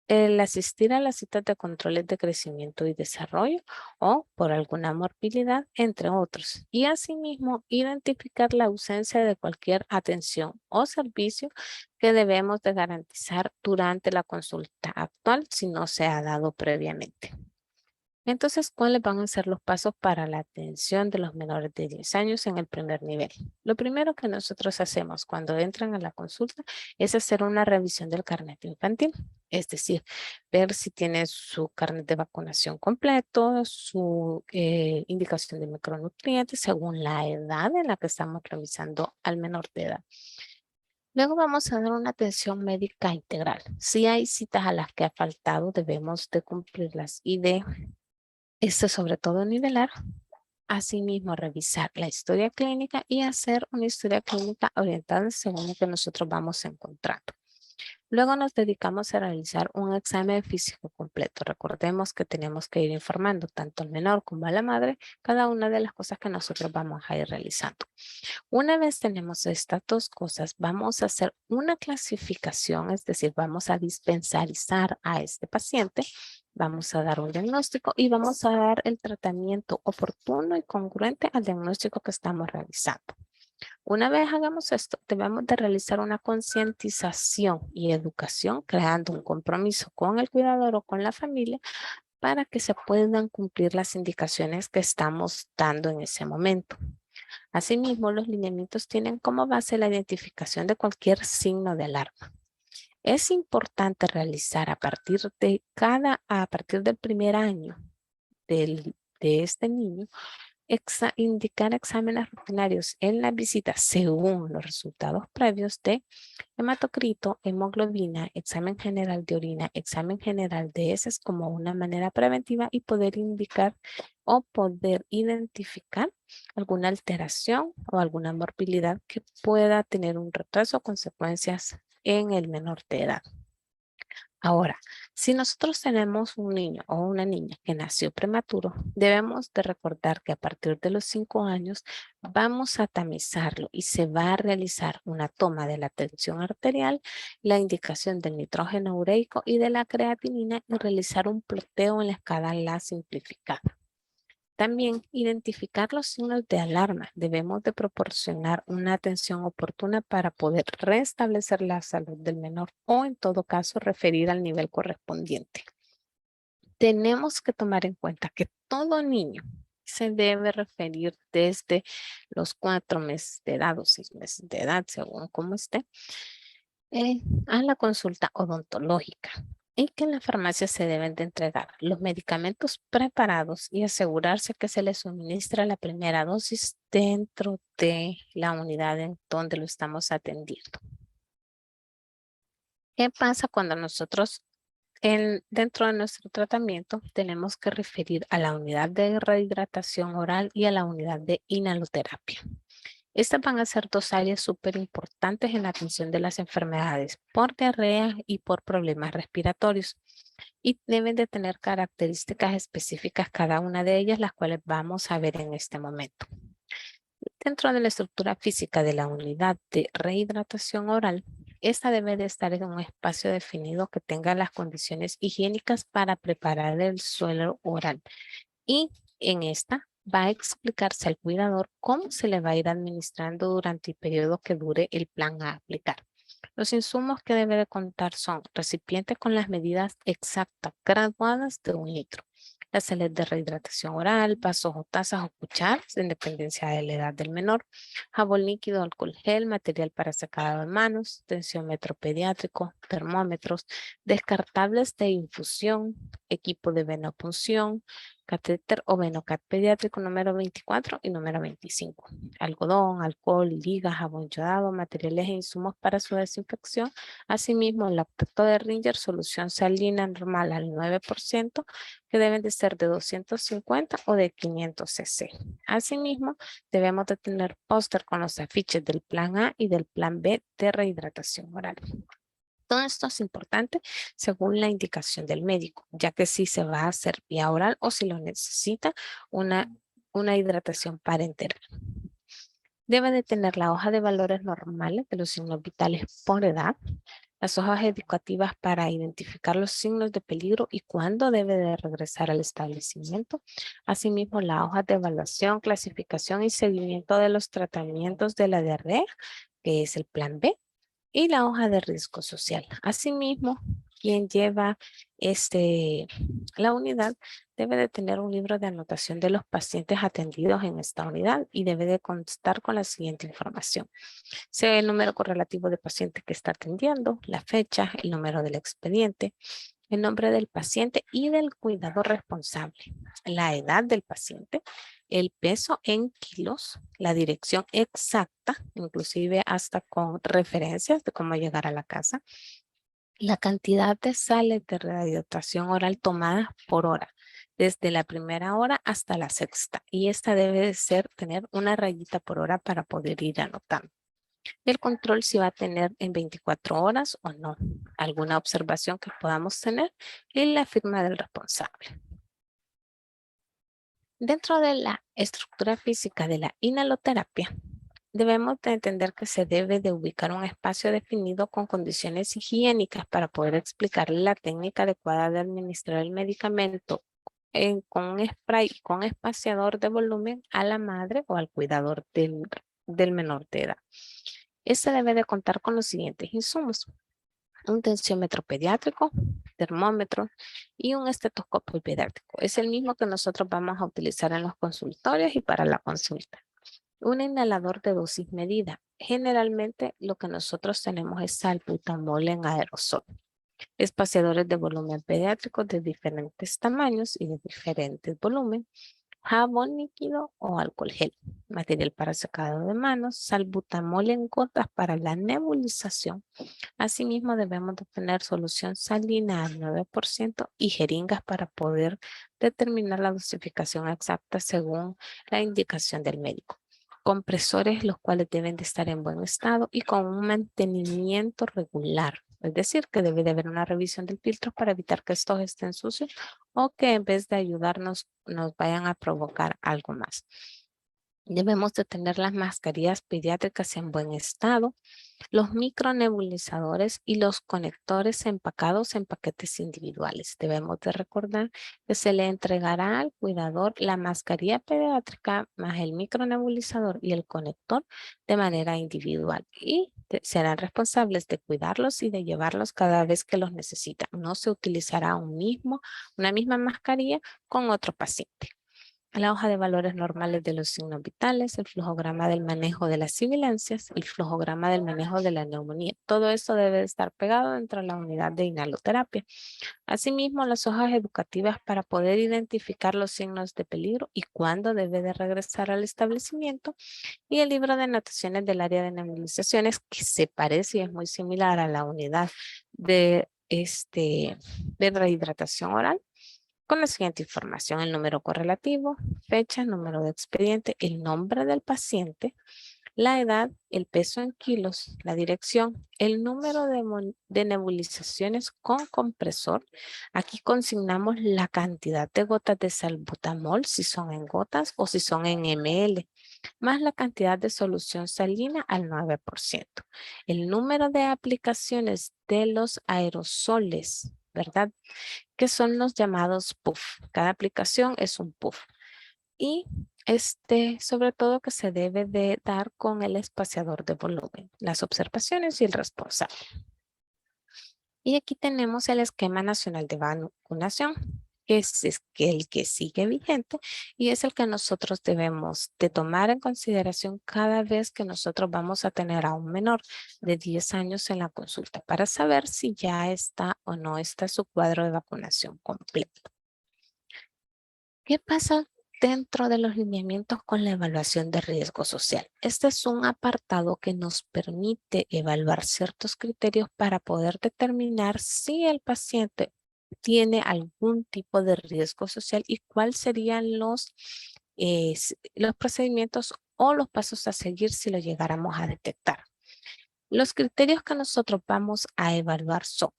el asistir a las citas de controles de crecimiento y desarrollo o por alguna morbilidad, entre otros. Y asimismo, identificar la ausencia de cualquier atención o servicio que debemos de garantizar durante la consulta actual si no se ha dado previamente. Entonces, ¿cuáles van a ser los pasos para la atención de los menores de 10 años en el primer nivel? Lo primero que nosotros hacemos cuando entran a la consulta es hacer una revisión del carnet infantil, es decir, ver si tiene su carnet de vacunación completo, su indicación de micronutrientes según la edad en la que estamos revisando al menor de edad. Luego vamos a dar una atención médica integral. Si hay citas a las que ha faltado, debemos de cumplirlas y de sobre todo nivelar. Asimismo, revisar la historia clínica y hacer una historia clínica orientada según lo que nosotros vamos encontrando. Luego nos dedicamos a realizar un examen físico completo. Recordemos que tenemos que ir informando tanto al menor como a la madre cada una de las cosas que nosotros vamos a ir realizando. Una vez tenemos estas dos cosas, vamos a hacer una clasificación, es decir, vamos a dispensarizar a este paciente, vamos a dar un diagnóstico y vamos a dar el tratamiento oportuno y congruente al diagnóstico que estamos realizando. Una vez hagamos esto, debemos de realizar una concientización y educación, creando un compromiso con el cuidador o con la familia para que se puedan cumplir las indicaciones que estamos dando en ese momento. Asimismo, los lineamientos tienen como base la identificación de cualquier signo de alarma. Es importante realizar a partir del primer año de este niño, indicar exámenes rutinarios en la visita según los resultados previos de hematocrito, hemoglobina, examen general de orina, examen general de heces como una manera preventiva y poder indicar o poder identificar alguna alteración o alguna morbilidad que pueda tener un retraso o consecuencias en el menor de edad. Ahora, si nosotros tenemos un niño o una niña que nació prematuro, debemos de recordar que a partir de los 5 años vamos a tamizarlo y se va a realizar una toma de la tensión arterial, la indicación del nitrógeno ureico y de la creatinina y realizar un ploteo en la escala simplificada. También identificar los signos de alarma. Debemos de proporcionar una atención oportuna para poder restablecer la salud del menor o en todo caso referir al nivel correspondiente. Tenemos que tomar en cuenta que todo niño se debe referir desde los 4 meses de edad o 6 meses de edad, según cómo esté, a la consulta odontológica y que en la farmacia se deben de entregar los medicamentos preparados y asegurarse que se les suministra la primera dosis dentro de la unidad en donde lo estamos atendiendo. ¿Qué pasa cuando nosotros dentro de nuestro tratamiento tenemos que referir a la unidad de rehidratación oral y a la unidad de inhaloterapia? Estas van a ser dos áreas súper importantes en la atención de las enfermedades por diarrea y por problemas respiratorios. Y deben de tener características específicas cada una de ellas, las cuales vamos a ver en este momento. Dentro de la estructura física de la unidad de rehidratación oral, esta debe de estar en un espacio definido que tenga las condiciones higiénicas para preparar el suelo oral. Y en esta va a explicarse al cuidador cómo se le va a ir administrando durante el periodo que dure el plan a aplicar. Los insumos que debe de contar son recipientes con las medidas exactas, graduadas de 1 litro. Las sales de rehidratación oral, vasos o tazas o cucharas, en dependencia de la edad del menor. Jabón líquido, alcohol gel, material para secado de manos, tensiómetro pediátrico, termómetros, descartables de infusión, equipo de venopunción, catéter o venocat pediátrico número 24 y número 25. Algodón, alcohol, ligas, jabón yodado, materiales e insumos para su desinfección. Asimismo, lactato de Ringer, solución salina normal al 9%, que deben de ser de 250 o de 500 cc. Asimismo, debemos de tener póster con los afiches del plan A y del plan B de rehidratación oral. Todo esto es importante según la indicación del médico, ya que si se va a hacer vía oral o si lo necesita una hidratación parenteral. Debe de tener la hoja de valores normales de los signos vitales por edad, las hojas educativas para identificar los signos de peligro y cuándo debe de regresar al establecimiento. Asimismo, la hoja de evaluación, clasificación y seguimiento de los tratamientos de la diarrea, que es el plan B, y la hoja de riesgo social. Asimismo, quien lleva la unidad debe de tener un libro de anotación de los pacientes atendidos en esta unidad y debe de constar con la siguiente información: sea el número correlativo de paciente que está atendiendo, la fecha, el número del expediente, el nombre del paciente y del cuidador responsable, la edad del paciente, el peso en kilos, la dirección exacta, inclusive hasta con referencias de cómo llegar a la casa, la cantidad de sales de rehidratación oral tomadas por hora, desde la primera hora hasta la sexta. Y esta debe de tener una rayita por hora para poder ir anotando. El control si va a tener en 24 horas o no. Alguna observación que podamos tener y la firma del responsable. Dentro de la estructura física de la inhaloterapia, debemos de entender que se debe de ubicar un espacio definido con condiciones higiénicas para poder explicarle la técnica adecuada de administrar el medicamento con un spray y con espaciador de volumen a la madre o al cuidador del menor de edad. Este debe de contar con los siguientes insumos: un tensiómetro pediátrico, termómetro y un estetoscopio pediátrico. Es el mismo que nosotros vamos a utilizar en los consultorios y para la consulta. Un inhalador de dosis medida. Generalmente lo que nosotros tenemos es salbutamol en aerosol. Espaciadores de volumen pediátrico de diferentes tamaños y de diferentes volúmenes. Jabón líquido o alcohol gel, material para secado de manos, salbutamol en gotas para la nebulización. Asimismo, debemos de tener solución salina al 9% y jeringas para poder determinar la dosificación exacta según la indicación del médico. Compresores, los cuales deben de estar en buen estado y con un mantenimiento regular. Es decir, que debe de haber una revisión del filtro para evitar que estos estén sucios o que en vez de ayudarnos nos vayan a provocar algo más. Debemos de tener las mascarillas pediátricas en buen estado, los micronebulizadores y los conectores empacados en paquetes individuales. Debemos de recordar que se le entregará al cuidador la mascarilla pediátrica más el micronebulizador y el conector de manera individual y serán responsables de cuidarlos y de llevarlos cada vez que los necesitan. No se utilizará una misma mascarilla con otro paciente. La hoja de valores normales de los signos vitales, el flujograma del manejo de las sibilancias, el flujograma del manejo de la neumonía. Todo esto debe estar pegado dentro de la unidad de inhaloterapia. Asimismo, las hojas educativas para poder identificar los signos de peligro y cuándo debe de regresar al establecimiento. Y el libro de anotaciones del área de nebulizaciones, que se parece y es muy similar a la unidad de rehidratación oral, con la siguiente información: el número correlativo, fecha, número de expediente, el nombre del paciente, la edad, el peso en kilos, la dirección, el número de nebulizaciones con compresor. Aquí consignamos la cantidad de gotas de salbutamol, si son en gotas o si son en ml, más la cantidad de solución salina al 9%. El número de aplicaciones de los aerosoles, ¿verdad?, que son los llamados puff. Cada aplicación es un puff. Y Sobre todo que se debe de dar con el espaciador de volumen, las observaciones y el responsable. Y aquí tenemos el esquema nacional de vacunación, que es que el que sigue vigente y es el que nosotros debemos de tomar en consideración cada vez que nosotros vamos a tener a un menor de 10 años en la consulta para saber si ya está o no está su cuadro de vacunación completo. ¿Qué pasa dentro de los lineamientos con la evaluación de riesgo social? Este es un apartado que nos permite evaluar ciertos criterios para poder determinar si el paciente tiene algún tipo de riesgo social y cuáles serían los procedimientos o los pasos a seguir si lo llegáramos a detectar. Los criterios que nosotros vamos a evaluar son: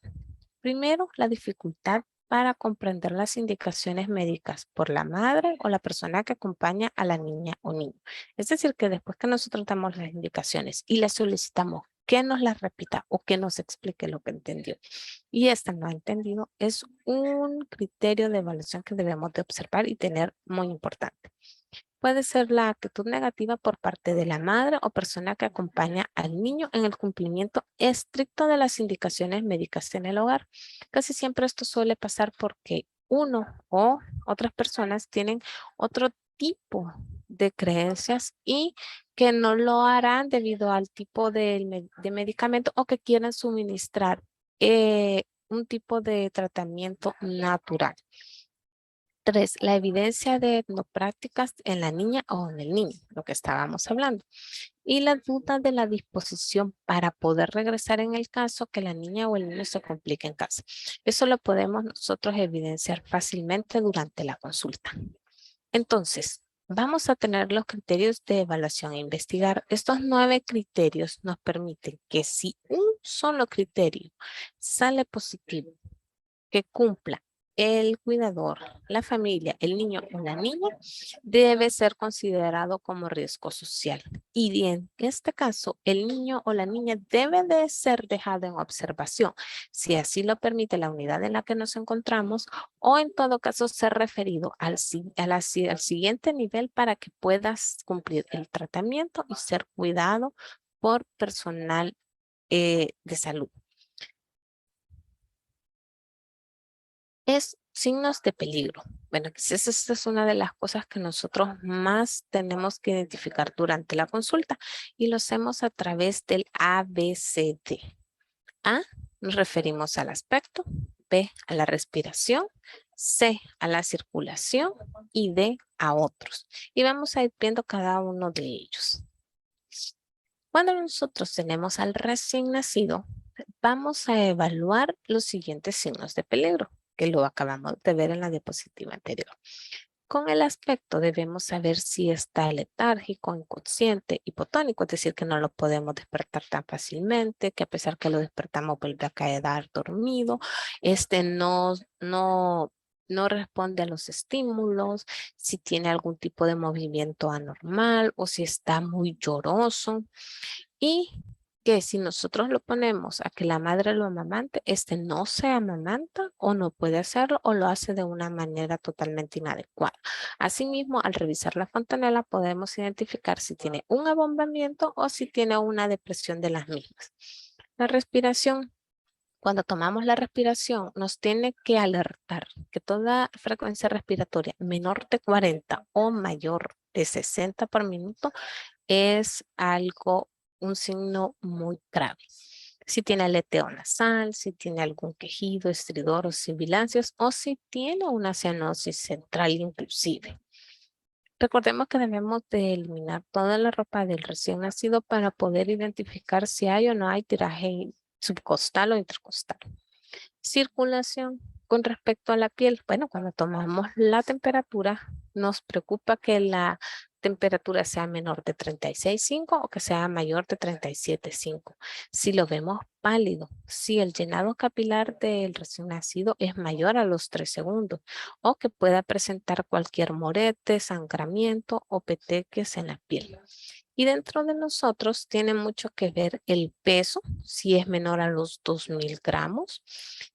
primero, la dificultad para comprender las indicaciones médicas por la madre o la persona que acompaña a la niña o niño. Es decir, que después que nosotros damos las indicaciones y le solicitamos que nos las repita o que nos explique lo que entendió y ésta no ha entendido, es un criterio de evaluación que debemos de observar y tener muy importante. Puede ser la actitud negativa por parte de la madre o persona que acompaña al niño en el cumplimiento estricto de las indicaciones médicas en el hogar. Casi siempre esto suele pasar porque uno o otras personas tienen otro tipo de creencias y que no lo harán debido al tipo de medicamento o que quieren suministrar un tipo de tratamiento natural. 3, la evidencia de etnoprácticas en la niña o en el niño, lo que estábamos hablando. Y la duda de la disposición para poder regresar en el caso que la niña o el niño se complique en casa. Eso lo podemos nosotros evidenciar fácilmente durante la consulta. Entonces, vamos a tener los criterios de evaluación e investigar. Estos 9 criterios nos permiten que si un solo criterio sale positivo, que cumpla el cuidador, la familia, el niño o la niña, debe ser considerado como riesgo social. Y en este caso, el niño o la niña debe de ser dejado en observación, si así lo permite la unidad en la que nos encontramos, o en todo caso ser referido al siguiente nivel para que puedas cumplir el tratamiento y ser cuidado por personal de salud. Es signos de peligro. Bueno, quizás esta es una de las cosas que nosotros más tenemos que identificar durante la consulta y lo hacemos a través del ABCD. A, nos referimos al aspecto, B, a la respiración, C, a la circulación y D, a otros. Y vamos a ir viendo cada uno de ellos. Cuando nosotros tenemos al recién nacido, vamos a evaluar los siguientes signos de peligro, que lo acabamos de ver en la diapositiva anterior. Con el aspecto debemos saber si está letárgico, inconsciente, hipotónico, es decir, que no lo podemos despertar tan fácilmente, que a pesar que lo despertamos vuelve a quedar dormido, no responde a los estímulos, si tiene algún tipo de movimiento anormal o si está muy lloroso. Y que si nosotros lo ponemos a que la madre lo amamante, no se amamanta o no puede hacerlo o lo hace de una manera totalmente inadecuada. Asimismo, al revisar la fontanela podemos identificar si tiene un abombamiento o si tiene una depresión de las mismas. La respiración. Cuando tomamos la respiración, nos tiene que alertar que toda frecuencia respiratoria menor de 40 o mayor de 60 por minuto es un signo muy grave. Si tiene aleteo nasal, si tiene algún quejido, estridor o sibilancias, o si tiene una cianosis central inclusive. Recordemos que debemos de eliminar toda la ropa del recién nacido para poder identificar si hay o no hay tiraje subcostal o intercostal. Circulación. Con respecto a la piel, bueno, cuando tomamos la temperatura, nos preocupa que la temperatura sea menor de 36,5 o que sea mayor de 37,5. Si lo vemos pálido, si el llenado capilar del recién nacido es mayor a los 3 segundos o que pueda presentar cualquier morete, sangramiento o peteques en la piel. Y dentro de nosotros tiene mucho que ver el peso, si es menor a los 2000 gramos,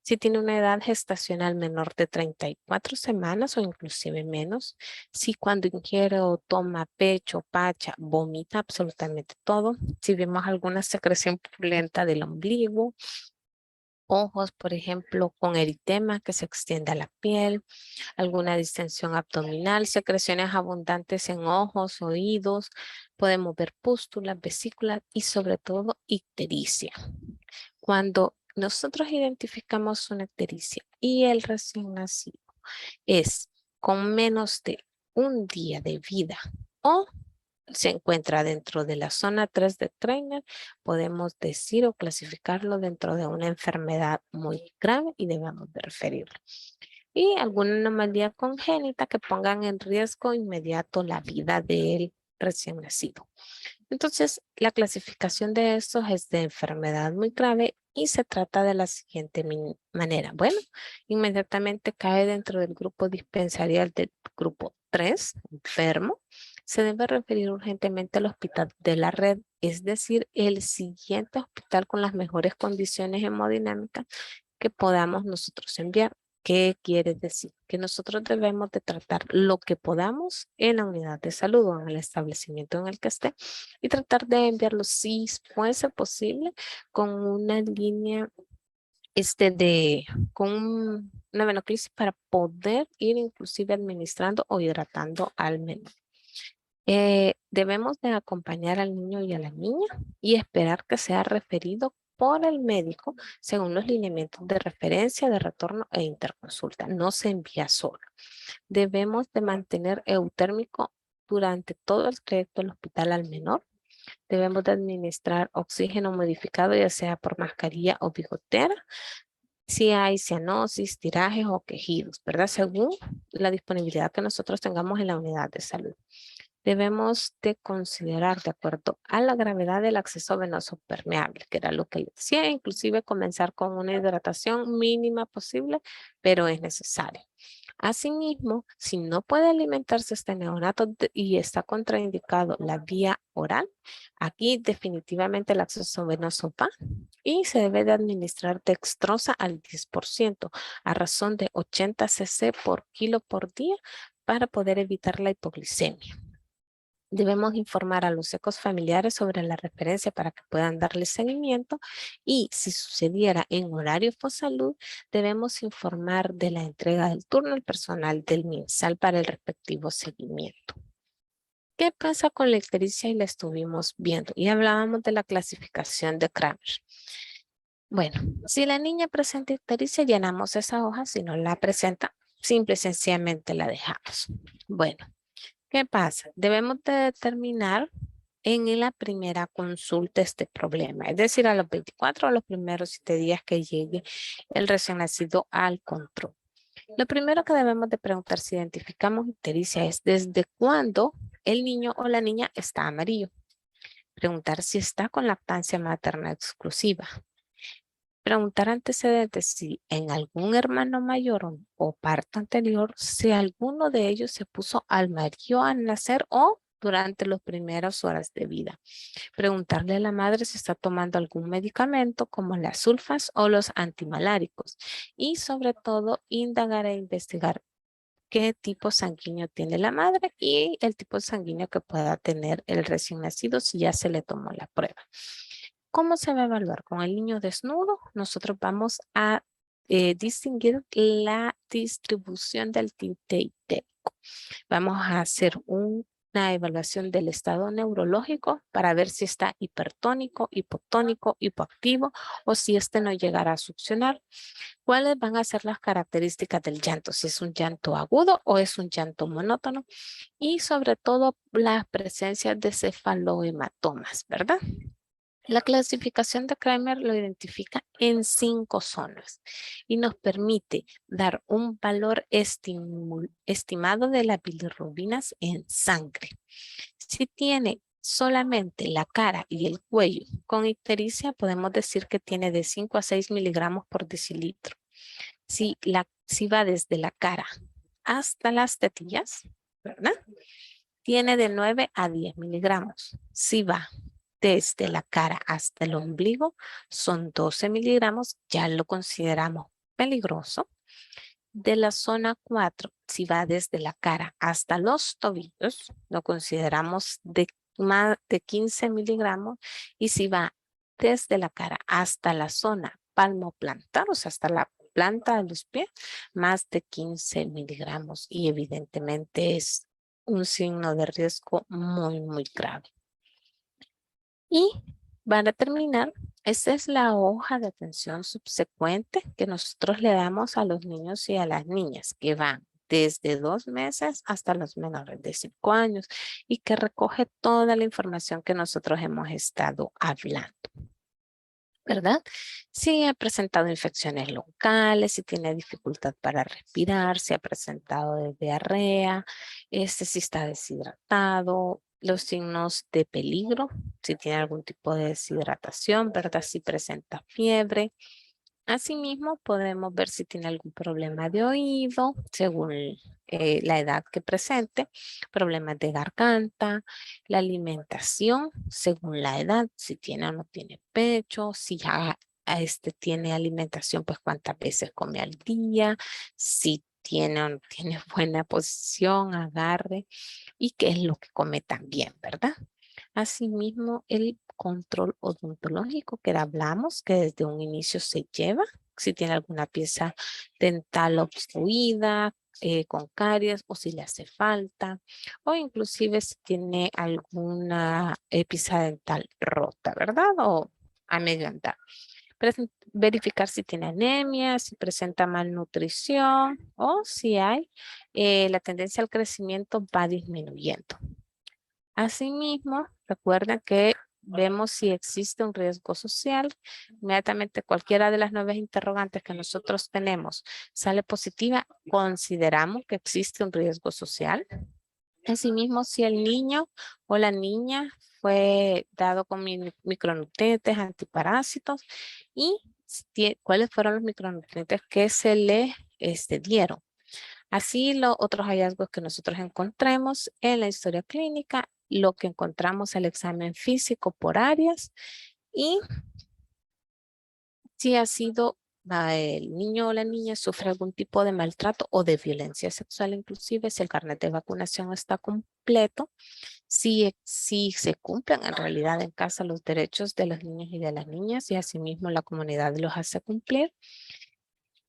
si tiene una edad gestacional menor de 34 semanas o inclusive menos, si cuando ingiere o toma pecho, pacha, vomita absolutamente todo, si vemos alguna secreción purulenta del ombligo, ojos, por ejemplo, con eritema que se extiende a la piel, alguna distensión abdominal, secreciones abundantes en ojos, oídos, podemos ver pústulas, vesículas y sobre todo ictericia. Cuando nosotros identificamos una ictericia y el recién nacido es con menos de un día de vida o se encuentra dentro de la zona 3 de Trainer, podemos decir o clasificarlo dentro de una enfermedad muy grave y debemos de referirlo. Y alguna anomalía congénita que pongan en riesgo inmediato la vida del recién nacido. Entonces, la clasificación de estos es de enfermedad muy grave y se trata de la siguiente manera. Bueno, inmediatamente cae dentro del grupo dispensarial del grupo 3, enfermo. Se debe referir urgentemente al hospital de la red, es decir, el siguiente hospital con las mejores condiciones hemodinámicas que podamos nosotros enviar. ¿Qué quiere decir? Que nosotros debemos de tratar lo que podamos en la unidad de salud o en el establecimiento en el que esté y tratar de enviarlo si puede ser posible con una línea una venoclisis para poder ir inclusive administrando o hidratando al menor. Debemos de acompañar al niño y a la niña y esperar que sea referido por el médico según los lineamientos de referencia, de retorno e interconsulta. No se envía solo. Debemos de mantener eutérmico durante todo el trayecto del hospital al menor. Debemos de administrar oxígeno modificado, ya sea por mascarilla o bigotera, si hay cianosis, tirajes o quejidos, ¿verdad? Según la disponibilidad que nosotros tengamos en la unidad de salud. Debemos de considerar, de acuerdo a la gravedad del acceso venoso permeable, que era lo que le decía, inclusive comenzar con una hidratación mínima posible, pero es necesario. Asimismo, si no puede alimentarse este neonato y está contraindicado la vía oral, aquí definitivamente el acceso venoso va y se debe de administrar dextrosa al 10% a razón de 80 cc por kilo por día para poder evitar la hipoglicemia. Debemos informar a los ecos familiares sobre la referencia para que puedan darle seguimiento y si sucediera en horario salud, debemos informar de la entrega del turno al personal del MinSal para el respectivo seguimiento. ¿Qué pasa con la ictericia? Y la estuvimos viendo y hablábamos de la clasificación de Kramer. Bueno, si la niña presenta ictericia, llenamos esa hoja. Si no la presenta, simple y sencillamente la dejamos. Bueno. ¿Qué pasa? Debemos de determinar en la primera consulta este problema, es decir, a los 24 o los primeros 7 días que llegue el recién nacido al control. Lo primero que debemos de preguntar si identificamos ictericia es desde cuándo el niño o la niña está amarillo. Preguntar si está con lactancia materna exclusiva. Preguntar antecedentes si en algún hermano mayor o parto anterior, si alguno de ellos se puso amarillo al nacer o durante las primeras horas de vida. Preguntarle a la madre si está tomando algún medicamento como las sulfas o los antimaláricos. Y sobre todo, indagar e investigar qué tipo sanguíneo tiene la madre y el tipo sanguíneo que pueda tener el recién nacido si ya se le tomó la prueba. ¿Cómo se va a evaluar? Con el niño desnudo, nosotros vamos a distinguir la distribución del tinte itérico. Vamos a hacer una evaluación del estado neurológico para ver si está hipertónico, hipotónico, hipoactivo o si este no llegará a succionar. ¿Cuáles van a ser las características del llanto? Si es un llanto agudo o es un llanto monótono. Y sobre todo la presencia de cefalohematomas, ¿verdad? La clasificación de Kramer lo identifica en 5 zonas y nos permite dar un valor estimado de las bilirrubinas en sangre. Si tiene solamente la cara y el cuello con ictericia, podemos decir que tiene de 5 a 6 miligramos por decilitro. Si va desde la cara hasta las tetillas, ¿verdad? tiene de 9 a 10 miligramos. Si va desde la cara hasta el ombligo, son 12 miligramos, ya lo consideramos peligroso. De la zona 4, si va desde la cara hasta los tobillos, lo consideramos de más de 15 miligramos. Y si va desde la cara hasta la zona palmoplantar, o sea, hasta la planta de los pies, más de 15 miligramos. Y evidentemente es un signo de riesgo muy, muy grave. Y para terminar, esta es la hoja de atención subsecuente que nosotros le damos a los niños y a las niñas, que van desde 2 meses hasta los menores de 5 años y que recoge toda la información que nosotros hemos estado hablando, ¿verdad? Si ha presentado infecciones locales, si tiene dificultad para respirar, si ha presentado diarrea, si está deshidratado, los signos de peligro, si tiene algún tipo de deshidratación, ¿verdad? Si presenta fiebre. Asimismo, podemos ver si tiene algún problema de oído, según la edad que presente, problemas de garganta, la alimentación, según la edad, si tiene o no tiene pecho, si ya tiene alimentación, pues cuántas veces come al día, si tiene o no tiene buena posición, agarre y qué es lo que come también, ¿verdad? Asimismo, el control odontológico que hablamos, que desde un inicio se lleva, si tiene alguna pieza dental obstruida, con caries o si le hace falta, o inclusive si tiene alguna pieza dental rota, ¿verdad? O a medio andar. Verificar si tiene anemia, si presenta malnutrición o si hay la tendencia al crecimiento va disminuyendo. Asimismo, recuerden que vemos si existe un riesgo social. Inmediatamente cualquiera de las 9 interrogantes que nosotros tenemos sale positiva, consideramos que existe un riesgo social. Asimismo, si el niño o la niña fue dado con micronutrientes, antiparásitos y cuáles fueron los micronutrientes que se le dieron. Así, los otros hallazgos que nosotros encontremos en la historia clínica, lo que encontramos al examen físico por áreas y si ha sido el niño o la niña sufre algún tipo de maltrato o de violencia sexual, inclusive si el carnet de vacunación está completo, si se cumplen en realidad en casa los derechos de los niños y de las niñas y asimismo la comunidad los hace cumplir.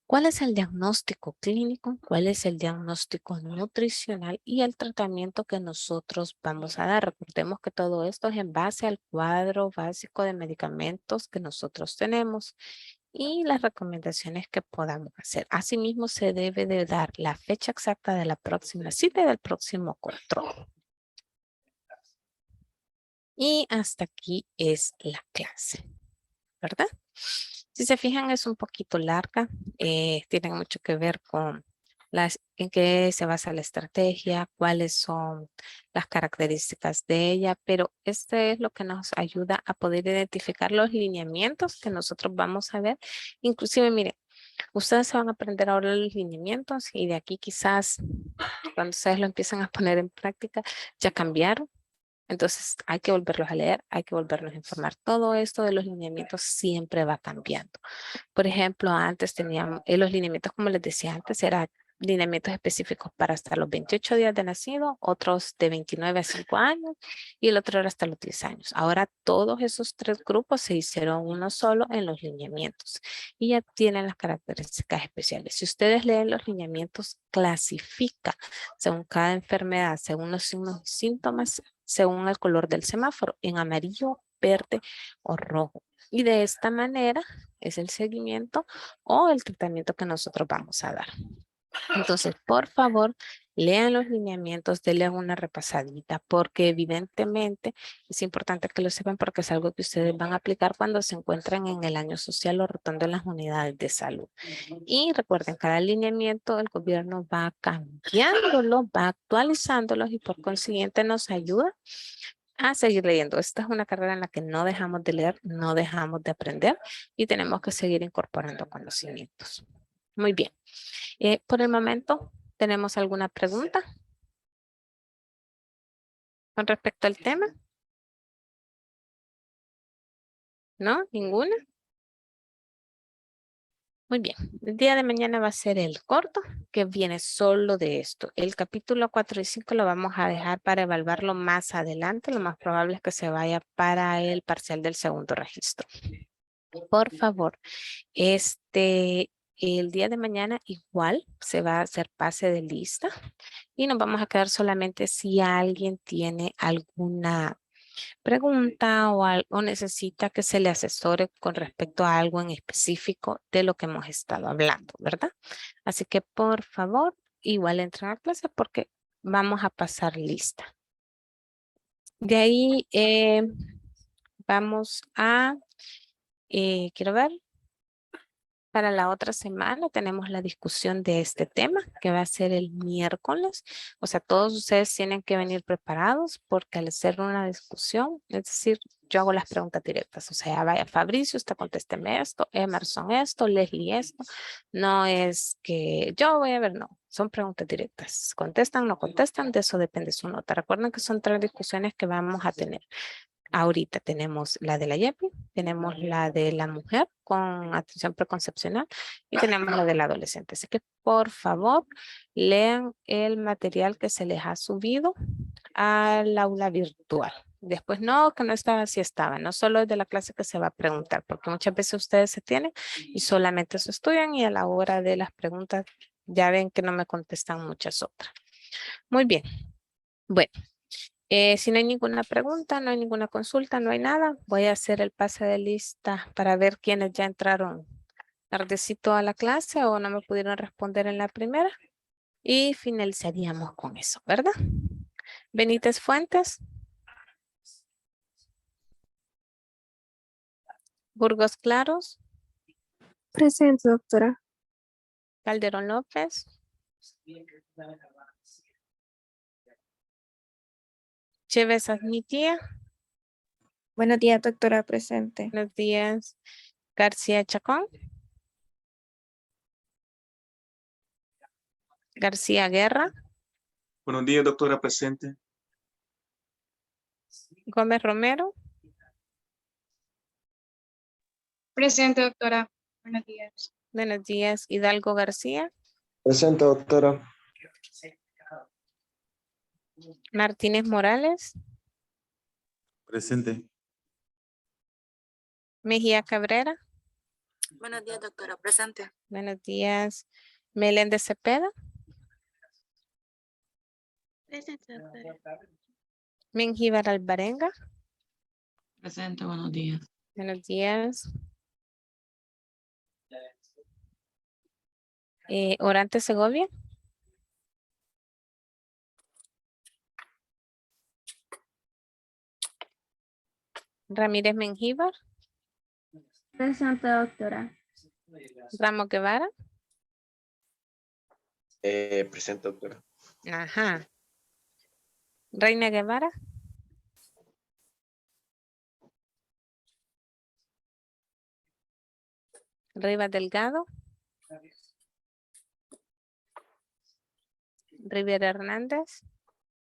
¿Cuál es el diagnóstico clínico? ¿Cuál es el diagnóstico nutricional y el tratamiento que nosotros vamos a dar? Recordemos que todo esto es en base al cuadro básico de medicamentos que nosotros tenemos y las recomendaciones que podamos hacer. Asimismo, se debe de dar la fecha exacta de la próxima cita y del próximo control. Y hasta aquí es la clase, ¿verdad? Si se fijan, es un poquito larga. Tiene mucho que ver con en qué se basa la estrategia, cuáles son las características de ella, pero este es lo que nos ayuda a poder identificar los lineamientos que nosotros vamos a ver. Inclusive, miren, ustedes se van a aprender ahora los lineamientos y de aquí quizás cuando ustedes lo empiezan a poner en práctica, ya cambiaron. Entonces hay que volverlos a leer, hay que volvernos a informar. Todo esto de los lineamientos siempre va cambiando. Por ejemplo, antes teníamos los lineamientos, como les decía antes, eran lineamientos específicos para hasta los 28 días de nacido, otros de 29 a 5 años y el otro era hasta los 10 años. Ahora todos esos 3 grupos se hicieron uno solo en los lineamientos y ya tienen las características especiales. Si ustedes leen los lineamientos, clasifica según cada enfermedad, según los signos y síntomas, según el color del semáforo, en amarillo, verde o rojo. Y de esta manera es el seguimiento o el tratamiento que nosotros vamos a dar. Entonces, por favor, lean los lineamientos, denle una repasadita, porque evidentemente es importante que lo sepan porque es algo que ustedes van a aplicar cuando se encuentren en el año social o rotando en las unidades de salud. Y recuerden, cada lineamiento el gobierno va cambiándolo, va actualizándolos y por consiguiente nos ayuda a seguir leyendo. Esta es una carrera en la que no dejamos de leer, no dejamos de aprender y tenemos que seguir incorporando conocimientos. Muy bien. Por el momento, ¿tenemos alguna pregunta? Con respecto al tema. ¿No? ¿Ninguna? Muy bien. El día de mañana va a ser el corto, que viene solo de esto. El capítulo 4 y 5 lo vamos a dejar para evaluarlo más adelante. Lo más probable es que se vaya para el parcial del segundo registro. Por favor, el día de mañana igual se va a hacer pase de lista y nos vamos a quedar solamente si alguien tiene alguna pregunta o necesita que se le asesore con respecto a algo en específico de lo que hemos estado hablando, ¿verdad? Así que por favor, igual entren a clase porque vamos a pasar lista. De ahí vamos a, quiero ver, para la otra semana tenemos la discusión de este tema que va a ser el miércoles. O sea, todos ustedes tienen que venir preparados porque al hacer una discusión, es decir, yo hago las preguntas directas. O sea, vaya Fabricio, usted contésteme esto, Emerson esto, Leslie esto. No es que yo voy a ver, no. Son preguntas directas. Contestan, no contestan, de eso depende su nota. Recuerden que son 3 discusiones que vamos a tener. Ahorita tenemos la de la YEPI, tenemos la de la mujer con atención preconcepcional y tenemos la del adolescente. Así que por favor lean el material que se les ha subido al aula virtual. Después no, que no estaba, sí estaba. No solo es de la clase que se va a preguntar, porque muchas veces ustedes se tienen y solamente se estudian y a la hora de las preguntas ya ven que no me contestan muchas otras. Muy bien. Bueno. Si no hay ninguna pregunta, no hay ninguna consulta, no hay nada, voy a hacer el pase de lista para ver quiénes ya entraron tardecito a la clase o no me pudieron responder en la primera y finalizaríamos con eso, ¿verdad? Benítez Fuentes. Burgos Claros. Presente, doctora. Calderón López. Chévez Admitía. Buenos días, doctora. Presente. Buenos días. García Chacón. García Guerra. Buenos días, doctora. Presente. Gómez Romero. Presente, doctora. Buenos días. Buenos días. Hidalgo García. Presente, doctora. Martínez Morales. Presente. Mejía Cabrera. Buenos días, doctora. Presente. Buenos días. Meléndez Cepeda. Presente, doctora. Mengíbar Alvarenga. Presente, buenos días. Buenos días. Orante Segovia. Ramírez Mengíbar. Presente, doctora. Ramos Guevara. Presente, doctora. Ajá. Reina Guevara. Rivas Delgado. Rivera Hernández.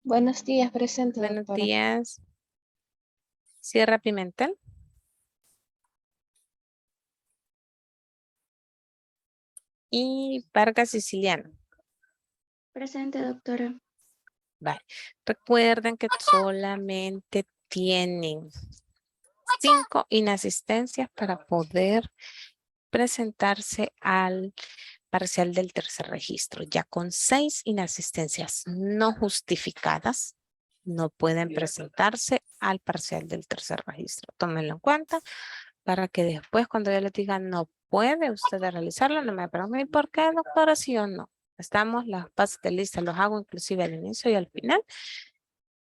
Buenos días, presente, Buenos doctora. días. Sierra Pimentel. Y Vargas Siciliano. Presente, doctora. Vale. Recuerden que solamente tienen 5 inasistencias para poder presentarse al parcial del tercer registro. Ya con 6 inasistencias no justificadas, no pueden presentarse al parcial del tercer registro. Tómenlo en cuenta para que después cuando yo les diga no puede usted realizarlo, no me pregunten, ¿y por qué, doctora? Sí o no. Estamos, las pases de lista los hago inclusive al inicio y al final.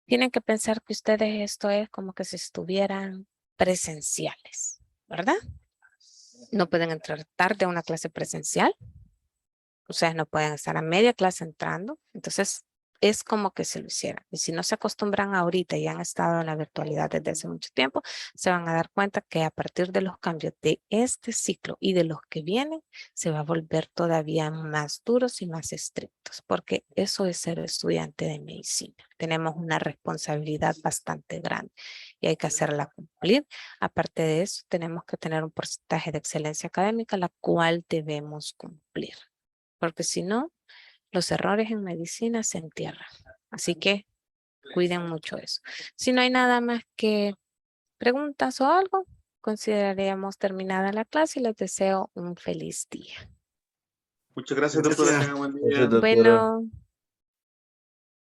Tienen que pensar que ustedes esto es como que si estuvieran presenciales, ¿verdad? No pueden entrar tarde a una clase presencial. Ustedes no pueden estar a media clase entrando. Entonces, es como que se lo hicieran. Y si no se acostumbran ahorita y han estado en la virtualidad desde hace mucho tiempo, se van a dar cuenta que a partir de los cambios de este ciclo y de los que vienen, se va a volver todavía más duros y más estrictos, porque eso es ser estudiante de medicina. Tenemos una responsabilidad bastante grande y hay que hacerla cumplir. Aparte de eso, tenemos que tener un porcentaje de excelencia académica, la cual debemos cumplir, porque si no, los errores en medicina se entierran. Así que cuiden mucho eso. Si no hay nada más que preguntas o algo, consideraríamos terminada la clase y les deseo un feliz día. Muchas gracias, doctora. Gracias. Tenga buen día. Gracias, doctora. Bueno,